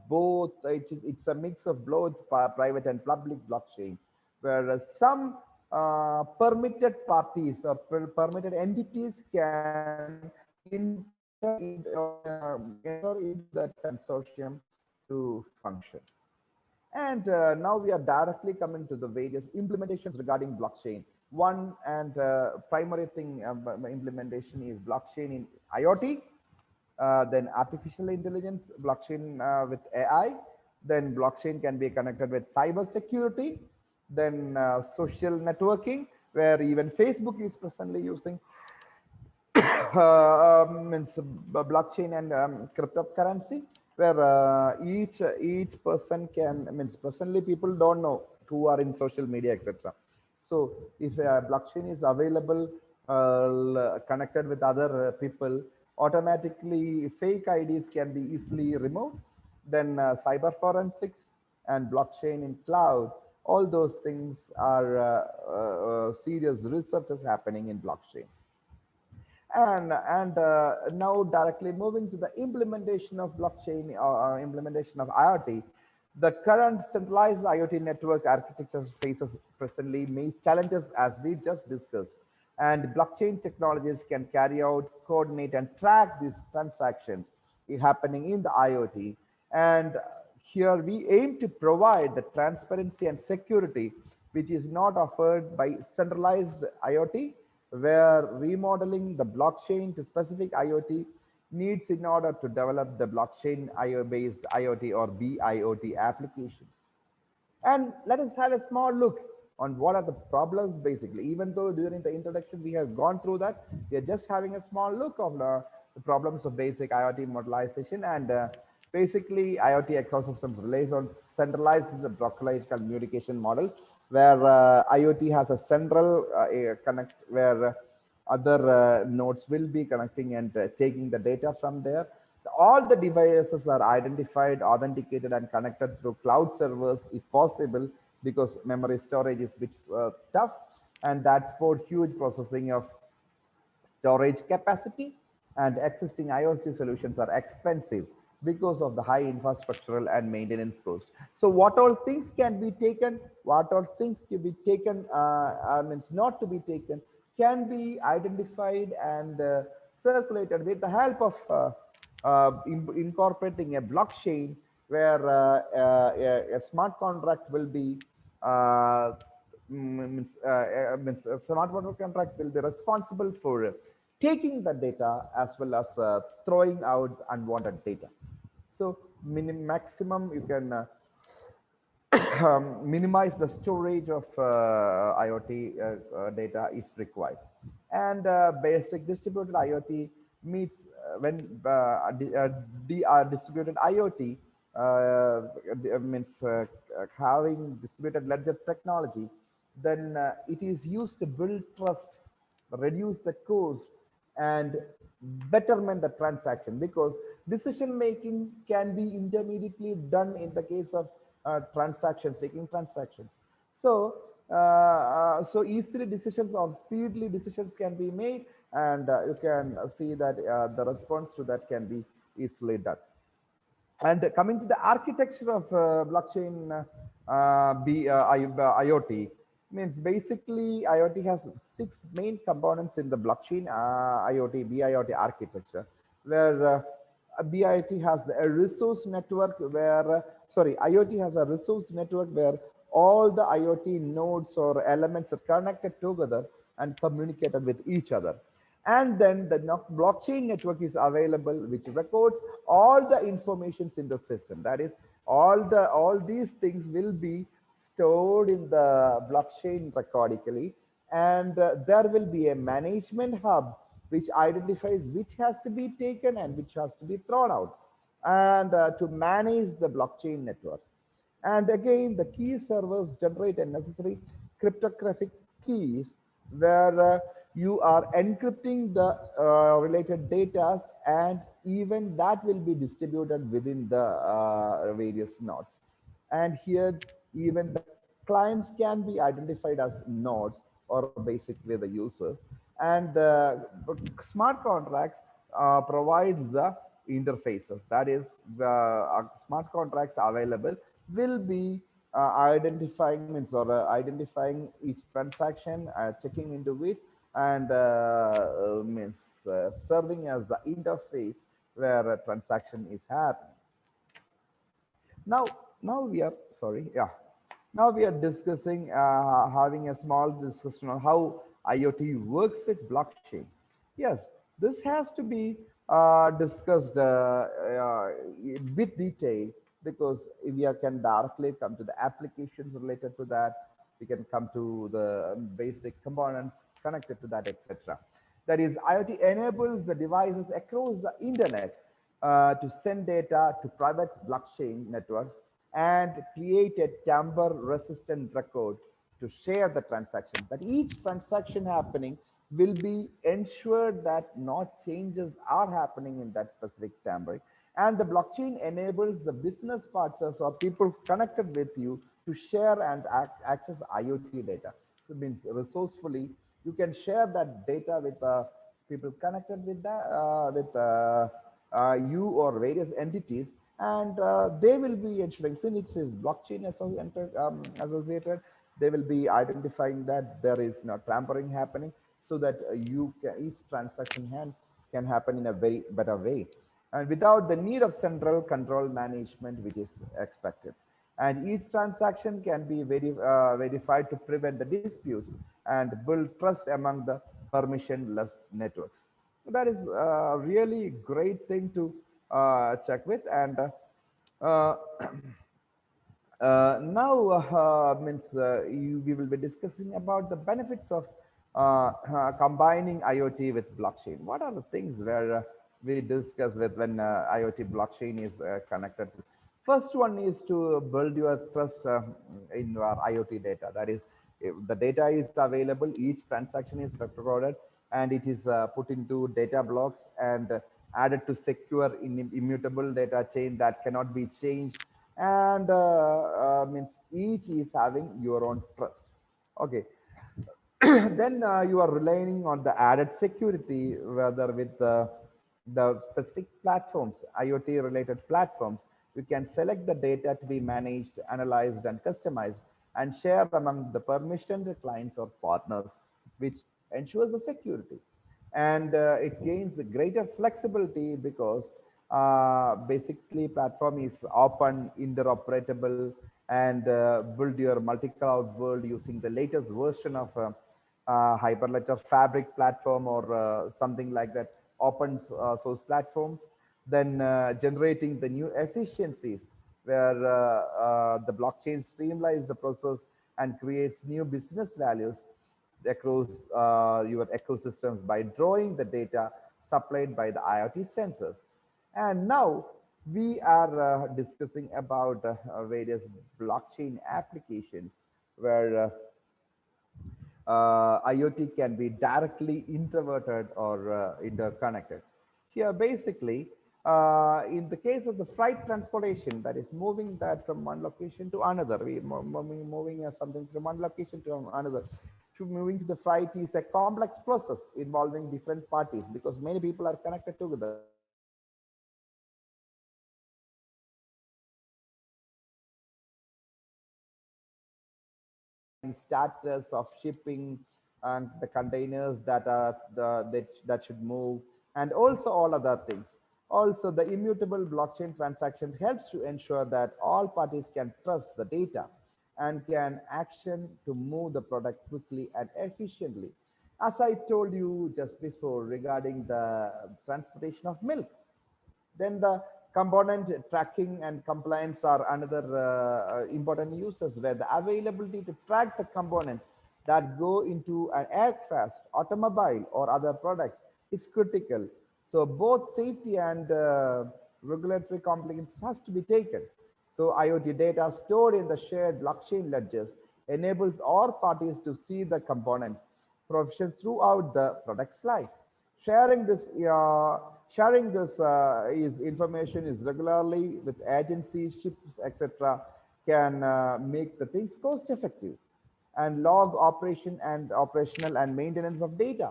both it's a mix of both private and public blockchain, where some permitted parties or permitted entities can enter into that consortium to function. And now we are directly coming to the various implementations regarding blockchain. One and primary thing implementation is blockchain in IoT, then artificial intelligence, blockchain with AI, then blockchain can be connected with cyber security, then social networking, where even Facebook is presently using means blockchain and cryptocurrency, where each person can means presently people don't know who are in social media, etc. So if blockchain is available connected with other people, automatically fake IDs can be easily removed. Then cyber forensics and blockchain in cloud, all those things are serious researches happening in blockchain. And now directly moving to the implementation of blockchain or implementation of IoT, the current centralized IoT network architecture faces presently many challenges, as we just discussed. And blockchain technologies can carry out, coordinate, and track these transactions happening in the IoT. And here we aim to provide the transparency and security which is not offered by centralized IoT, where remodeling the blockchain to specific IoT needs in order to develop the blockchain IO-based IoT or BIoT applications. And let us have a small look on what are the problems basically. Even though during the introduction we have gone through that, we are just having a small look of the problems of basic IoT modelization. And basically IoT ecosystems relies on centralized localized communication models, where IoT has a central connect, where other nodes will be connecting and taking the data from there. All the devices are identified, authenticated, and connected through cloud servers if possible, because memory storage is a bit tough, and that's for huge processing of storage capacity, and existing IoT solutions are expensive because of the high infrastructural and maintenance cost. So what all things can be taken, what all things to be taken, means not to be taken, can be identified and circulated with the help of incorporating a blockchain, where a smart contract will be means a smart contract will be responsible for taking the data as well as throwing out unwanted data. So maximum you can minimize the storage of IoT data if required. And basic distributed IoT meets when distributed IoT means having distributed ledger technology, then it is used to build trust, reduce the cost, and betterment the transaction, because decision making can be intermediately done in the case of transactions, taking transactions. So so easily decisions or speedily decisions can be made, and you can see that the response to that can be easily done. And coming to the architecture of blockchain IoT, means basically IoT has 6 main components in the blockchain IoT BIoT architecture, where BIoT has a resource network where IoT has a resource network where all the IoT nodes or elements are connected together and communicated with each other. And then the blockchain network is available, which records all the informations in the system. That is, all these things will be stored in the blockchain recordically, and there will be a management hub which identifies which has to be taken and which has to be thrown out, and to manage the blockchain network. And again, the key servers generate a necessary cryptographic keys, where you are encrypting the related data, and even that will be distributed within the various nodes. And here Even the clients can be identified as nodes or basically the user. And the smart contracts provides the interfaces. That is, the smart contracts available will be identifying means or identifying each transaction, checking into it, and means serving as the interface where a transaction is happening. Now, now we are sorry, yeah. Now we are discussing, having a small discussion on how IoT works with blockchain. Yes, this has to be discussed with detail because we can directly come to the applications related to that. We can come to the basic components connected to that, etc. That is, IoT enables the devices across the internet to send data to private blockchain networks and create a tamper-resistant record to share the transaction. That each transaction happening will be ensured that no changes are happening in that specific tampering. And the blockchain enables the business partners or people connected with you to share and access IoT data. So it means resourcefully, you can share that data with people connected with that you or various entities, and they will be ensuring, since it is blockchain associated, they will be identifying that there is no tampering happening, so that each transaction can happen in a very better way and without the need of central control management, which is expected. And each transaction can be verified to prevent the disputes and build trust among the permissionless networks. That is a really great thing to check with. And uh, now means we will be discussing about the benefits of combining IoT with blockchain. What are the things where we discuss with when IoT blockchain is connected? First one is to build your trust in your IoT data. That is, if the data is available, each transaction is recorded, and it is put into data blocks and added to secure immutable data chain that cannot be changed, and means each is having your own trust. Okay. Then you are relying on the added security, whether with the specific platforms, IoT related platforms. You can select the data to be managed, analyzed, and customized, and share among the permissioned clients or partners, which ensures the security. And it gains greater flexibility because basically platform is open, interoperable, and build your multi-cloud world using the latest version of Hyperledger Fabric platform or something like that, open source platforms, then generating the new efficiencies where the blockchain streamlines the process and creates new business values across your ecosystems by drawing the data supplied by the IoT sensors. And now we are discussing about various blockchain applications where IoT can be directly introverted or interconnected. Here, basically, in the case of the freight transportation, that is moving that from one location to another, moving something from one location to another. Moving to the freight is a complex process involving different parties because many people are connected together. Status of shipping and the containers that are that should move, and also all other things. Also, the immutable blockchain transaction helps to ensure that all parties can trust the data and can action to move the product quickly and efficiently. As I told you just before regarding the transportation of milk, then the component tracking and compliance are another important uses, where the availability to track the components that go into an aircraft, automobile, or other products is critical. So both safety and regulatory compliance has to be taken. So IoT data stored in the shared blockchain ledgers enables all parties to see the components provisions throughout the product's life. Sharing this, sharing this is information is regularly with agencies, ships, etc. can make the things cost effective and log operation and operational and maintenance of data.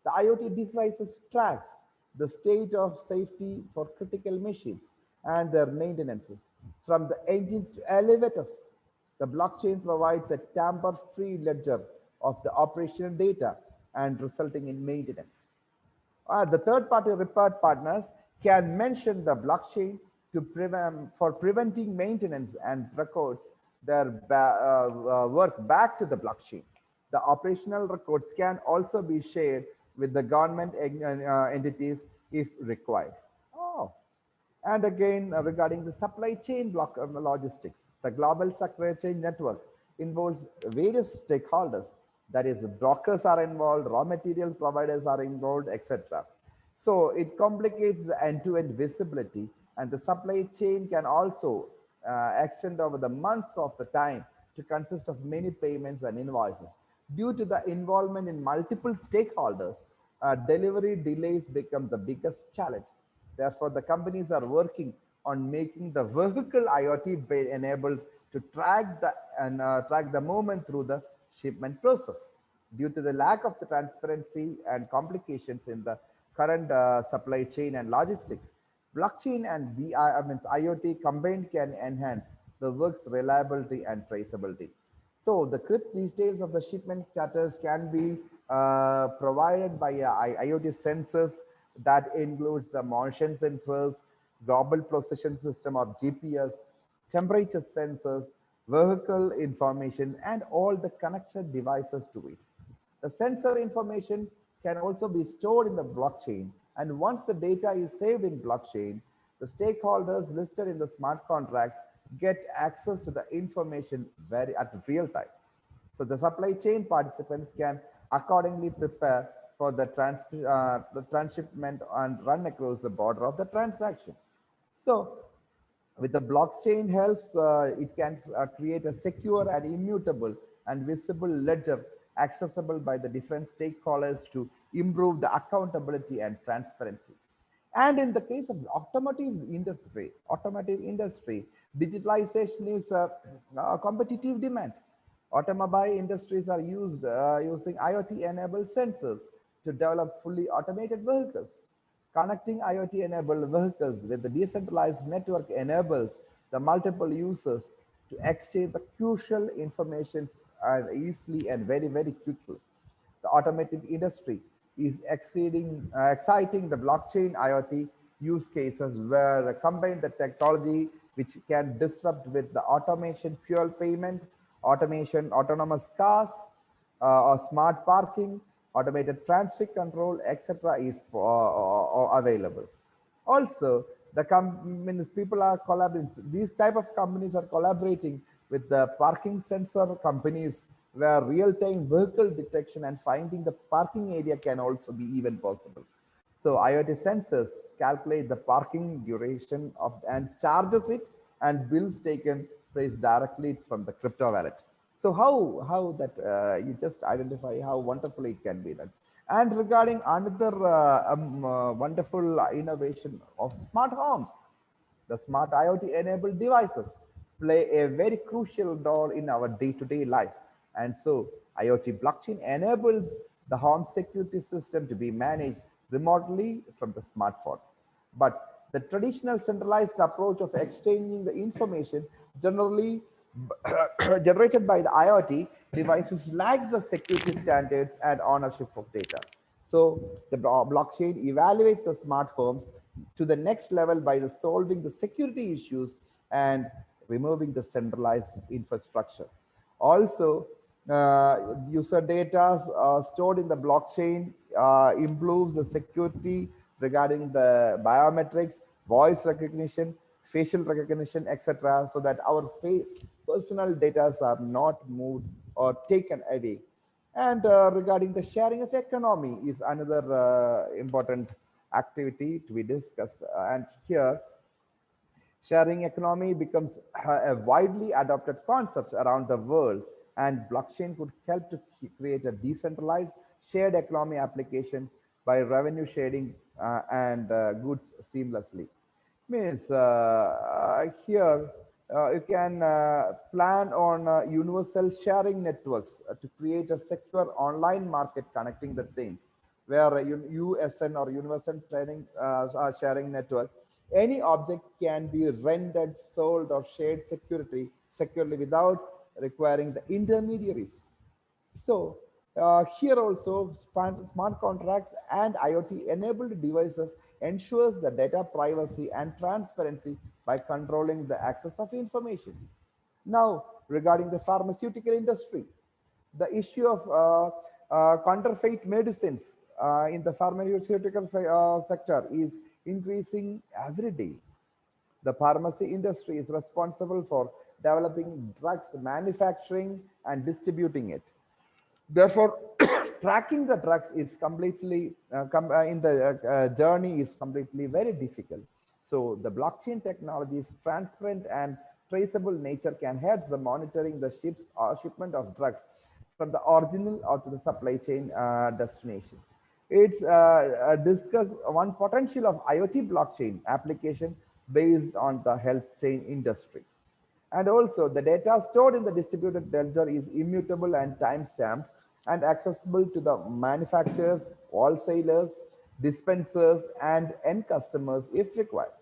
The IoT devices tracks the state of safety for critical machines and their maintenances from the engines to elevators. The blockchain provides a tamper-free ledger of the operational data and resulting in maintenance. The third-party repair partners can mention the blockchain to prevent for preventing maintenance and records their work back to the blockchain. The operational records can also be shared with the government entities if required. Oh, and again, regarding the supply chain logistics, the global supply chain network involves various stakeholders. That is, brokers are involved, raw materials providers are involved, etc. So it complicates the end-to-end visibility, and the supply chain can also extend over the months of the time to consist of many payments and invoices. Due to the involvement in multiple stakeholders, delivery delays become the biggest challenge. Therefore, the companies are working on making the vehicle IoT enabled to track the movement through the shipment process. Due to the lack of the transparency and complications in the current supply chain and logistics, blockchain and means IoT combined can enhance the work's reliability and traceability. So the crypt details of the shipment status can be provided by IoT sensors that includes the motion sensors, global position system of GPS, temperature sensors, vehicle information, and all the connected devices to it. The sensor information can also be stored in the blockchain, and once the data is saved in blockchain, the stakeholders listed in the smart contracts get access to the information very at real time. So the supply chain participants can accordingly prepare for the transshipment and run across the border of the transaction. So with the blockchain helps, it can create a secure and immutable and visible ledger accessible by the different stakeholders to improve the accountability and transparency. And in the case of the automotive industry, digitalization is a competitive demand. Automobile industries are using IoT-enabled sensors to develop fully automated vehicles. Connecting IoT-enabled vehicles with the decentralized network enables the multiple users to exchange the crucial information easily and very quickly. The automotive industry is exciting the blockchain IoT use cases where combine the technology which can disrupt with the automation, fuel payment, automation, autonomous cars, or smart parking, automated traffic control, etc. is available. Also, the people are collaborating. These type of companies are collaborating with the parking sensor companies, where real-time vehicle detection and finding the parking area can also be even possible. So IoT sensors calculate the parking duration of and charges it, and bills taken place directly from the crypto wallet. So how that you just identify how wonderfully it can be done. And regarding another wonderful innovation of smart homes, the smart IoT enabled devices play a very crucial role in our day-to-day lives. And so IoT blockchain enables the home security system to be managed remotely from the smartphone. But the traditional centralized approach of exchanging the information generally generated by the IoT devices lacks the security standards and ownership of data. So the blockchain evaluates the smart homes to the next level by the solving the security issues and removing the centralized infrastructure. Also, user data stored in the blockchain improves the security regarding the biometrics, voice recognition, facial recognition, etc., so that our personal data are not moved or taken away. And regarding the sharing of economy is another important activity to be discussed. And here, sharing economy becomes a widely adopted concept around the world, and blockchain could help to create a decentralized shared economy application by revenue sharing and goods seamlessly. Means here You can plan on universal sharing networks to create a secure online market connecting the things, where USN or universal training sharing network, any object can be rented, sold, or shared securely without requiring the intermediaries. So here also smart contracts and IoT enabled devices ensures the data privacy and transparency by controlling the access of information. Now, regarding the pharmaceutical industry, the issue of counterfeit medicines in the pharmaceutical sector is increasing every day. The pharmacy industry is responsible for developing drugs, manufacturing, and distributing it. Therefore, tracking the drugs is completely in the journey is completely very difficult. So the blockchain technology's transparent and traceable nature can help the monitoring the ships or shipment of drugs from the original or to the supply chain destination. It's discuss one potential of IoT blockchain application based on the health chain industry. And also, the data stored in the distributed ledger is immutable and time-stamped and accessible to the manufacturers, wholesalers, dispensers, and end customers if required.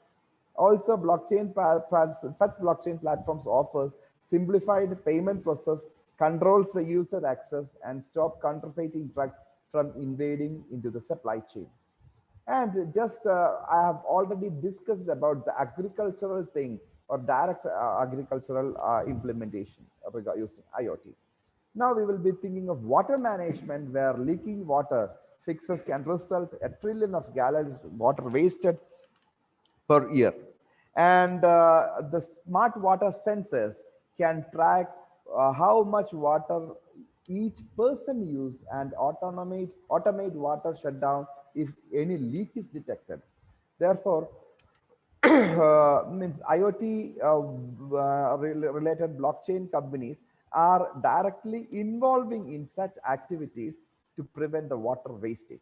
Also, such blockchain platforms offers simplified payment process, controls the user access, and stop counterfeiting drugs from invading into the supply chain. And just I have already discussed about the agricultural thing or direct agricultural implementation using IoT. Now we will be thinking of water management, where leaking water fixes can result a trillion of gallons water wasted per year. And the smart water sensors can track how much water each person use and automate water shutdown if any leak is detected. Therefore, means IoT related blockchain companies are directly involving in such activities to prevent the water wastage.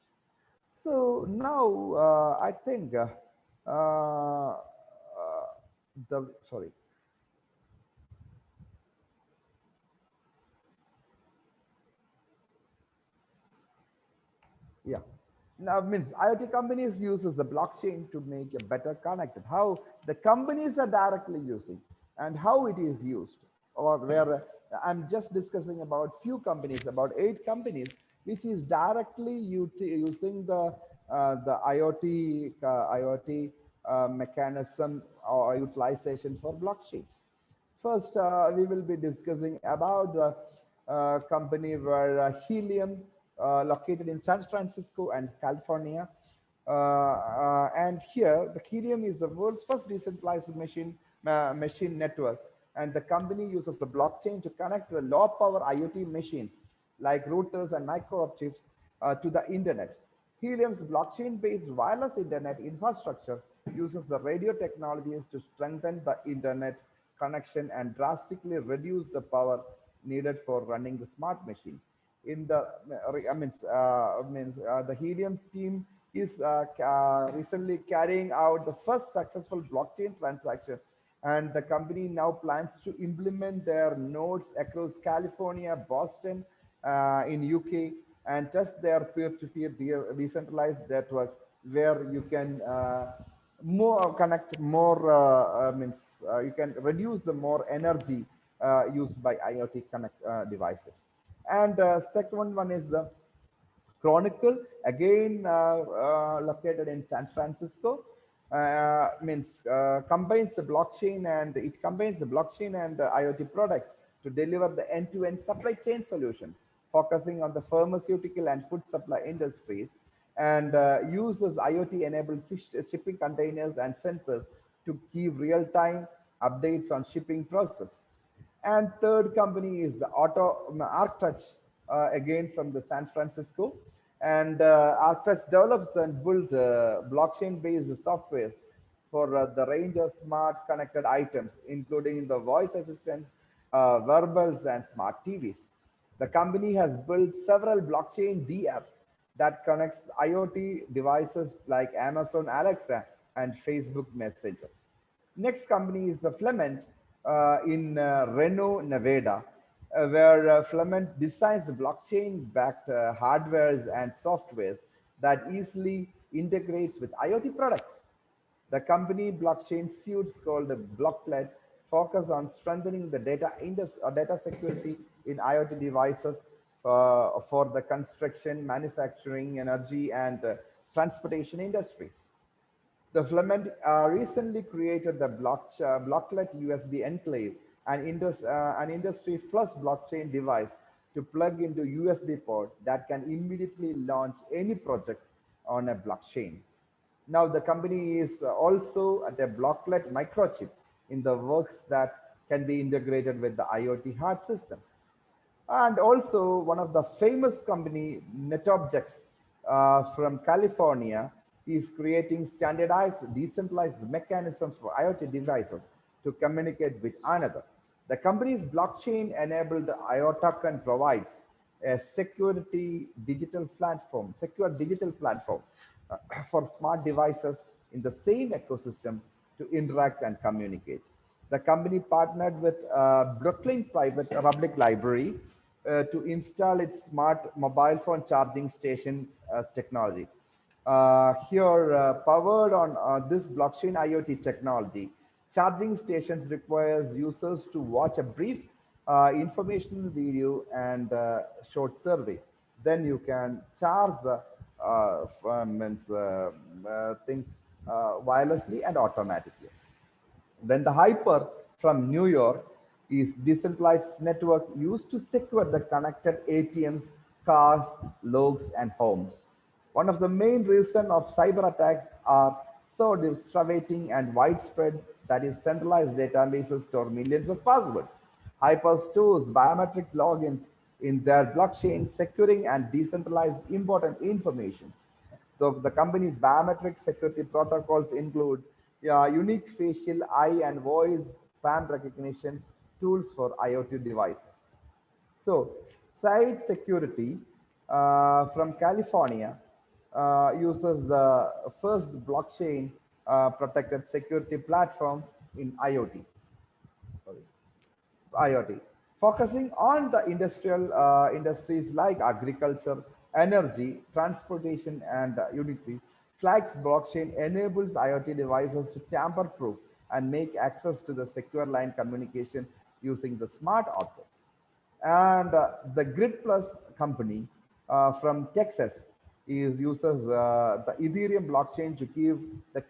So now I think uh, the sorry. Yeah. Now means IoT companies uses the blockchain to make a better connected. How the companies are directly using and how it is used, or where I'm just discussing about few companies, about 8 companies, which is directly using the IoT mechanism or utilization for blockchains. First, we will be discussing about the company where Helium, located in San Francisco and California. And here, the Helium is the world's first decentralized machine network. And the company uses the blockchain to connect the low power IoT machines like routers and microchips to the internet. Helium's blockchain-based wireless internet infrastructure uses the radio technologies to strengthen the internet connection and drastically reduce the power needed for running the smart machine. In the, the Helium team is recently carrying out the first successful blockchain transaction, and the company now plans to implement their nodes across California, Boston, in UK, and test their peer-to-peer decentralized networks where you can more connect more you can reduce the more energy used by IoT connect devices. And second one is the Chronicle, again located in San Francisco, combines the blockchain and the IoT products to deliver the end-to-end supply chain solutions, focusing on the pharmaceutical and food supply industries, and uses IoT-enabled shipping containers and sensors to give real-time updates on shipping process. And third company is the ArcTouch, again from the San Francisco. And ArcTouch develops and builds blockchain-based software for the range of smart connected items, including the voice assistants, wearables, and smart TVs. The company has built several blockchain D apps that connects IoT devices like Amazon Alexa and Facebook Messenger. Next company is the Flement, in Reno, Nevada, where Flement designs blockchain-backed hardwares and softwares that easily integrates with IoT products. The company blockchain suits called Blocklet focus on strengthening the data security in IoT devices for the construction, manufacturing, energy, and transportation industries. The Flement recently created the Blocklet USB Enclave, an industry first blockchain device to plug into USB port that can immediately launch any project on a blockchain. Now the company is also at a Blocklet microchip in the works that can be integrated with the IoT hard systems. And also one of the famous company, NetObjects from California, is creating standardized, decentralized mechanisms for IoT devices to communicate with another. The company's blockchain-enabled IoT token provides a secure digital platform for smart devices in the same ecosystem to interact and communicate. The company partnered with Brooklyn Public Library to install its smart mobile phone charging station technology. Powered on this blockchain IoT technology, charging stations requires users to watch a brief informational video and short survey. Then you can charge things wirelessly and automatically. Then the Hyper from New York is decentralized network used to secure the connected ATMs, cars, logs, and homes. One of the main reasons of cyber attacks are so devastating and widespread that is centralized databases store millions of passwords. Hyper stores biometric logins in their blockchain, securing and decentralized important information. So the company's biometric security protocols include unique facial, eye, and voice PAM recognition tools for IoT devices. So, Site Security from California uses the first blockchain protected security platform in IoT. Sorry. IoT, focusing on the industrial industries like agriculture, energy, transportation, and Unity. Slack's blockchain enables IoT devices to tamper-proof and make access to the secure line communications using the smart objects. And the Grid Plus company from Texas uses the Ethereum blockchain to give the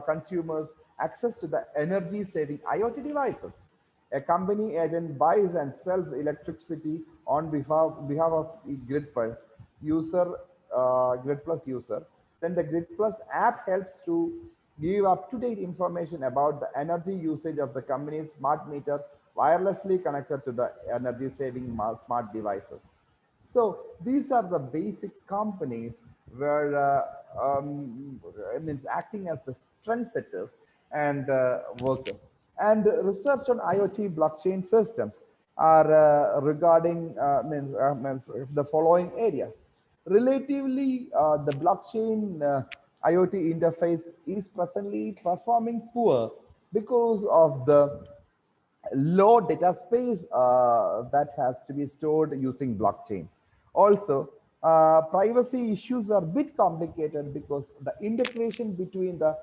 consumers access to the energy-saving IoT devices. A company agent buys and sells electricity on behalf of the Grid Plus user. Then the Grid Plus app helps to give up-to-date information about the energy usage of the company's smart meter wirelessly connected to the energy-saving smart devices. So these are the basic companies where means acting as the trendsetters and workers. And research on IoT blockchain systems are regarding the following areas. Relatively, the blockchain IoT interface is presently performing poor because of the low data space that has to be stored using blockchain. Also, privacy issues are a bit complicated because the integration between the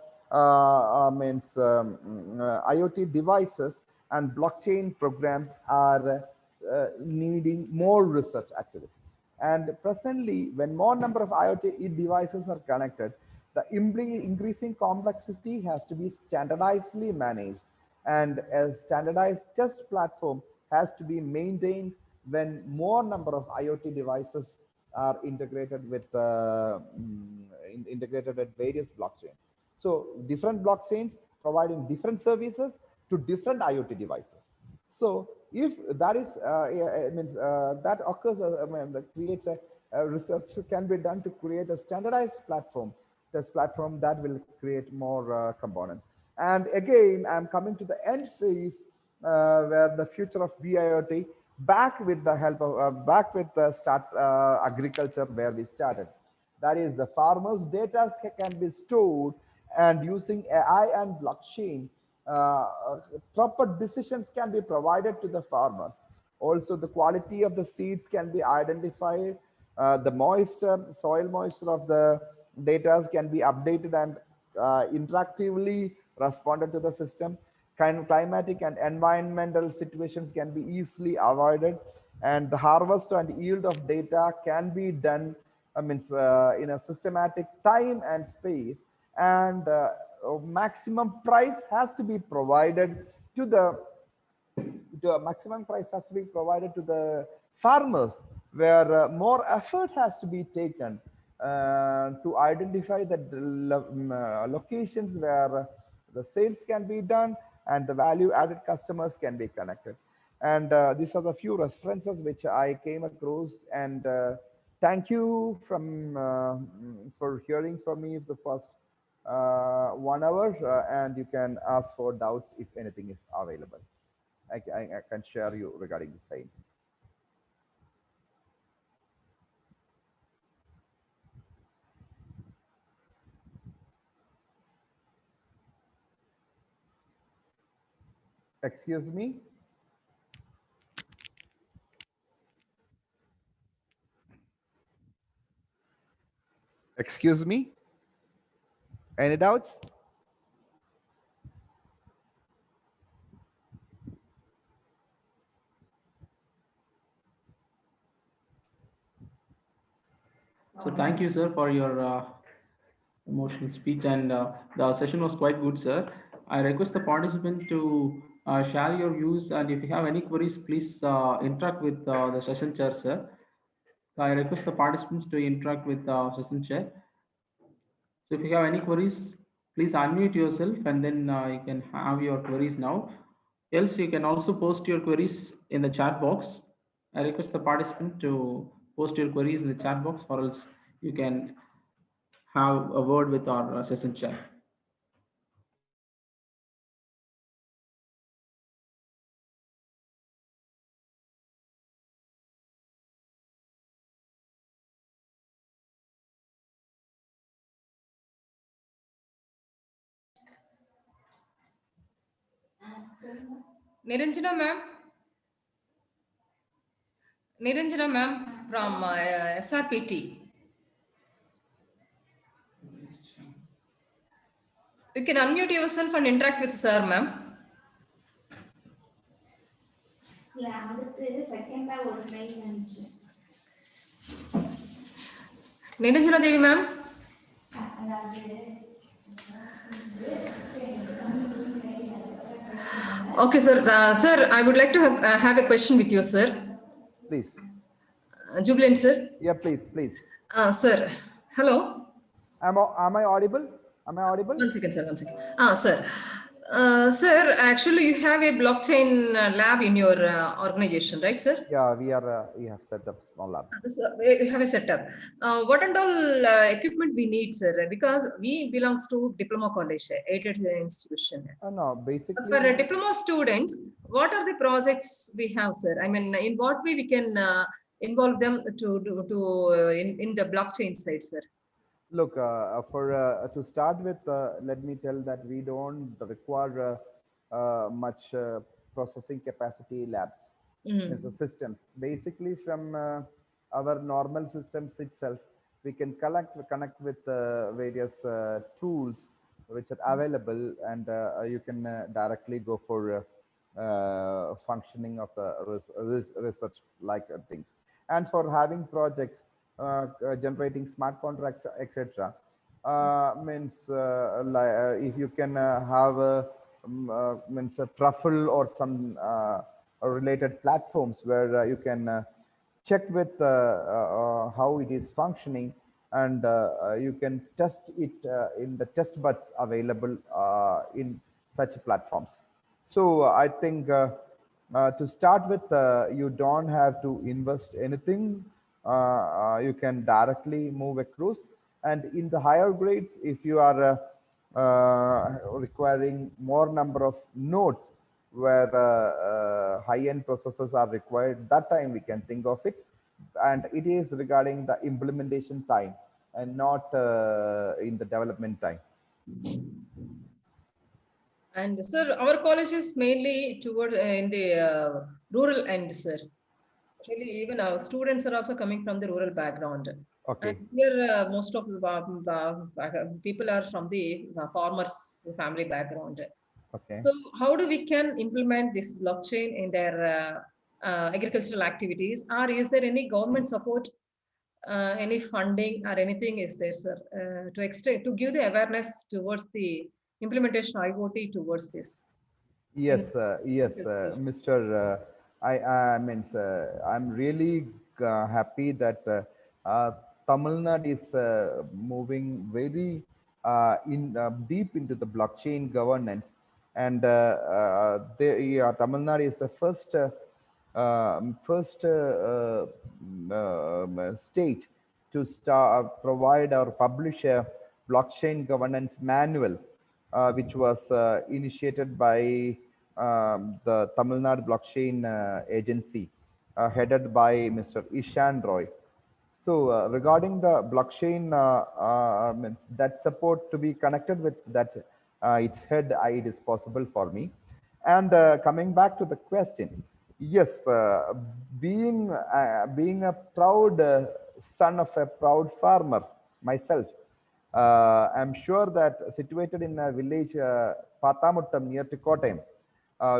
IoT devices and blockchain programs are needing more research activity. And presently, when more number of IoT devices are connected, the increasing complexity has to be standardizedly managed, and a standardized test platform has to be maintained when more number of IoT devices are integrated with various blockchains. So different blockchains providing different services to different IoT devices. So if that is that occurs, that creates a research can be done to create a standardized test platform that will create more components. And again, I'm coming to the end phase where the future of BIoT, back with the help of back with the agriculture where we started. That is, the farmers' data can be stored, and using AI and blockchain, proper decisions can be provided to the farmers. Also, the quality of the seeds can be identified. The moisture, soil moisture of the data can be updated and interactively responded to the system. Climatic and environmental situations can be easily avoided, and the harvest and yield of data can be done in a systematic time and space, and maximum price has to be provided to the maximum price has to be provided to the farmers, where more effort has to be taken to identify the locations where the sales can be done and the value added customers can be connected. And these are the few references which I came across, and thank you for hearing from me the first 1 hour, and you can ask for doubts if anything is available. I can share you regarding the same. Excuse me. Excuse me. Any doubts? So thank you, sir, for your emotional speech, and the session was quite good, sir. I request the participant to share your views, and if you have any queries, please interact with the session chair, sir. I request the participants to interact with the session chair. So if you have any queries, please unmute yourself, and then you can have your queries now. Else, you can also post your queries in the chat box. I request the participant to post your queries in the chat box, or else you can have a word with our session chair. Niranjana ma'am. Niranjana ma'am from SRPT. You can unmute yourself and interact with sir, ma'am. Niranjana Devi ma'am. Okay, sir. Sir, I would like to have a question with you, sir. Please. Jubilant, sir. Yeah, please. Sir. Hello. Am I audible? Am I audible? One second, sir. One second. Sir. Sir, actually, you have a blockchain lab in your organization, right, sir? Yeah, we have set up small lab. So we have a setup. What and all equipment we need, sir? Because we belongs to diploma college, aided institution. No, basically. For diploma students, what are the projects we have, sir? I mean, in what way we can involve them in the blockchain side, sir? Look, to start with, let me tell that we don't require much processing capacity labs. As a systems. Basically, from our normal systems itself, we can connect with various tools which are available, and you can directly go for functioning of the research like things. And for having projects, generating smart contracts, etc. Means if you can have means a truffle or some related platforms where you can check with how it is functioning, and you can test it in the test buds available in such platforms. So I think to start with, you don't have to invest anything. You can directly move across, and in the higher grades, if you are requiring more number of nodes where high-end processors are required, that time we can think of it, and it is regarding the implementation time and not in the development time. And sir, our college is mainly toward in the rural end, sir. Really, even our students are also coming from the rural background. And Okay. here, most of people are from the farmers' family background. Okay. So, how do we can implement this blockchain in their agricultural activities, or is there any government support, any funding, or anything is there, sir, to extend to give the awareness towards the implementation of IoT towards this in Yes, agriculture? Mr. I means I'm really happy that Tamil Nadu is moving very in deep into the blockchain governance, and Tamil Nadu is the first state to start provide or publish a blockchain governance manual, which was initiated by the Tamil Nadu Blockchain Agency, headed by Mr. Ishan Roy. So regarding the blockchain, means that support to be connected with that its head, it is possible for me. And coming back to the question, yes, being a proud son of a proud farmer myself, I'm sure that situated in a village, Patamuttam near to Kottayam,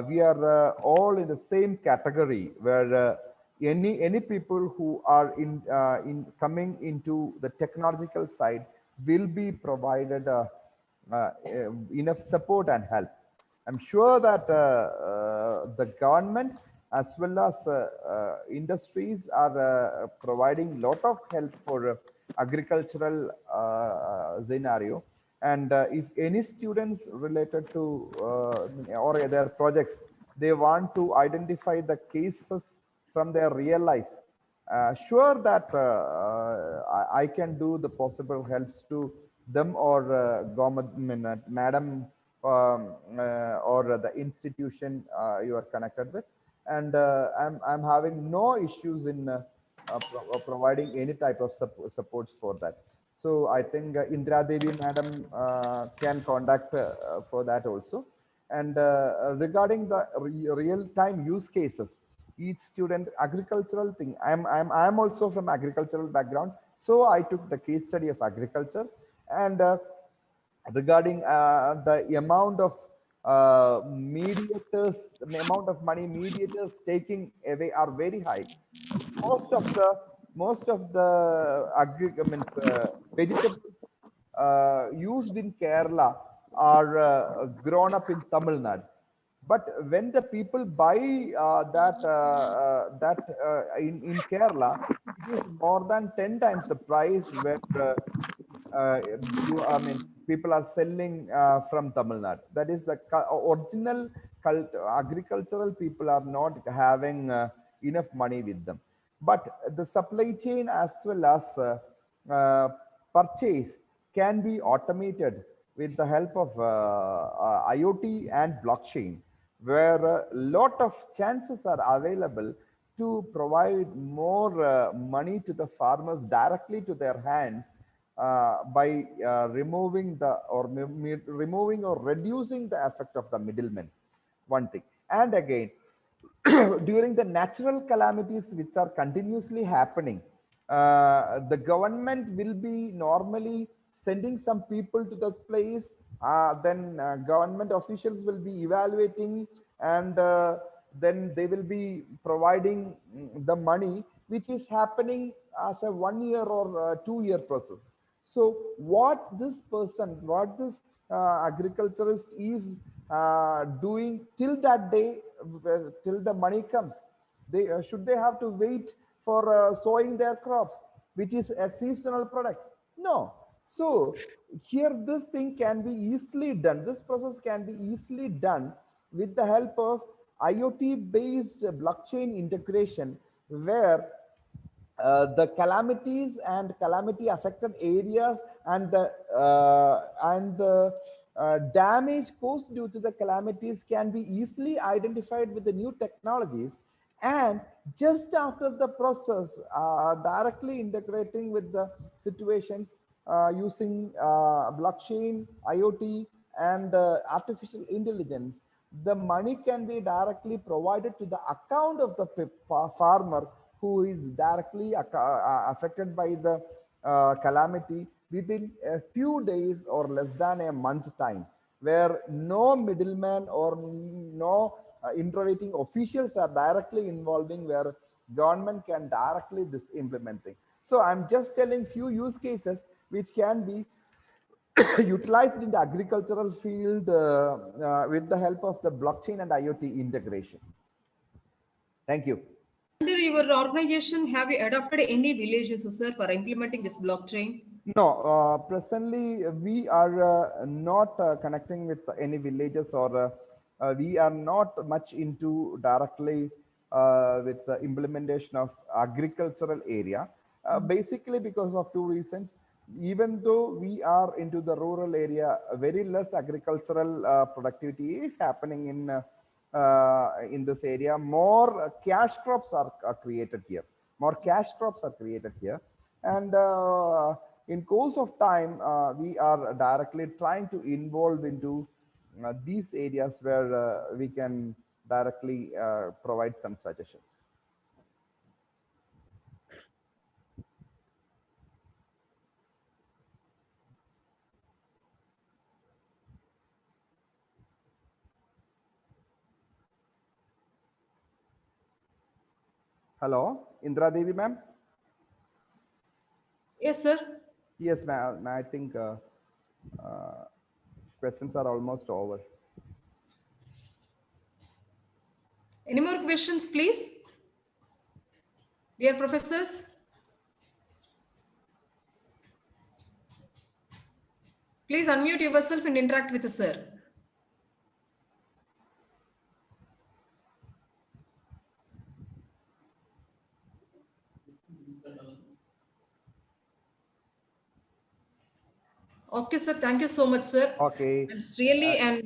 we are all in the same category where any people who are in coming into the technological side will be provided enough support and help. I'm sure that the government as well as industries are providing lot of help for agricultural scenario. And if any students related to or their projects, they want to identify the cases from their real life, sure that I can do the possible helps to them or government, madam, or the institution you are connected with, and I'm having no issues in providing any type of supports for that. So I think Indra Devi madam can contact for that also. And regarding the real-time use cases, each student agricultural thing. I'm also from agricultural background, so I took the case study of agriculture. And regarding the amount of mediators, the amount of money mediators taking away are very high. Most of the means, vegetables used in Kerala are grown up in Tamil Nadu. But when the people buy in Kerala, it is more than 10 times the price where I mean, people are selling from Tamil Nadu. That is the original agricultural people are not having enough money with them. But the supply chain as well as purchase can be automated with the help of IoT and blockchain, where a lot of chances are available to provide more money to the farmers directly to their hands by removing the or removing or reducing the effect of the middlemen. One thing. And again, during the natural calamities which are continuously happening, the government will be normally sending some people to this place. Then government officials will be evaluating, and then they will be providing the money, which is happening as a 1 year or 2 year process. So what this person, what this agriculturist is doing till that day, till the money comes, they should they have to wait for sowing their crops, which is a seasonal product? No. So here this thing can be easily done. This process can be easily done with the help of IoT based blockchain integration, where the calamities and calamity affected areas and the damage caused due to the calamities can be easily identified with the new technologies. And just after the process, directly integrating with the situations using blockchain, IoT, and artificial intelligence, the money can be directly provided to the account of the farmer who is directly affected by the calamity within a few days or less than a month time, where no middleman or no intervening officials are directly involving, where government can directly this implementing. So I'm just telling few use cases which can be utilized in the agricultural field with the help of the blockchain and IoT integration. Thank you. Under your organization, have you adopted any villages, sir, for implementing this blockchain? No, presently we are not connecting with any villages, or we are not much into directly with the implementation of agricultural area. Basically because of two reasons. Even though we are into the rural area, very less agricultural productivity is happening in this area. More cash crops are created here. More cash crops are created here, and in course of time, we are directly trying to involve into these areas where we can directly provide some suggestions. Hello, Indra Devi ma'am. Yes, sir. Yes, ma'am. I think questions are almost over. Any more questions, please? Dear professors? Please unmute yourself and interact with the sir. Okay, sir. Thank you so much, sir. Okay. It's really and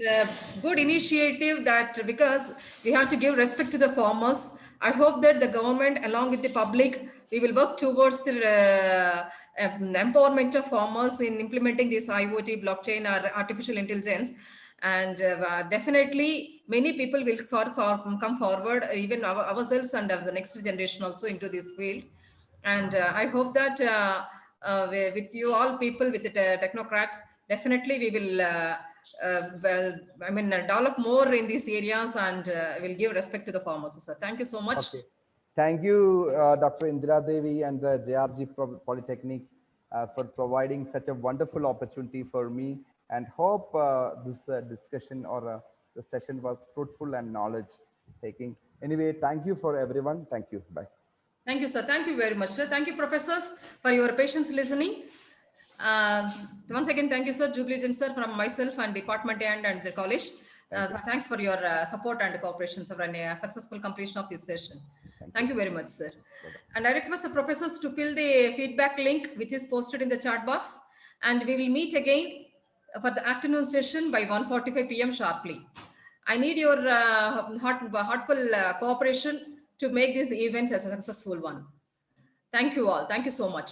good initiative that because we have to give respect to the farmers. I hope that the government, along with the public, we will work towards the empowerment of farmers in implementing this IoT, blockchain, or artificial intelligence. And definitely, many people will come forward, even ourselves and the next generation also into this field. And I hope that with you all people, with the technocrats, definitely we will develop more in these areas and will give respect to the farmers. Sir, thank you so much. Okay. Thank you, Dr. Indira Devi and the JRG Polytechnic for providing such a wonderful opportunity for me, and hope this discussion or the session was fruitful and knowledge taking. Anyway, thank you for everyone. Thank you. Bye. Thank you, sir. Thank you very much, sir. Thank you, professors, for your patience listening. Once again, thank you, sir, Jubilee sir, from myself and department and the college. Thanks for your support and cooperation, sir, and a successful completion of this session. Thank you very much, sir. And I request the professors to fill the feedback link, which is posted in the chat box. And we will meet again for the afternoon session by 1:45 p.m. sharply. I need your heartful cooperation to make these events as a successful one. Thank you all. Thank you so much.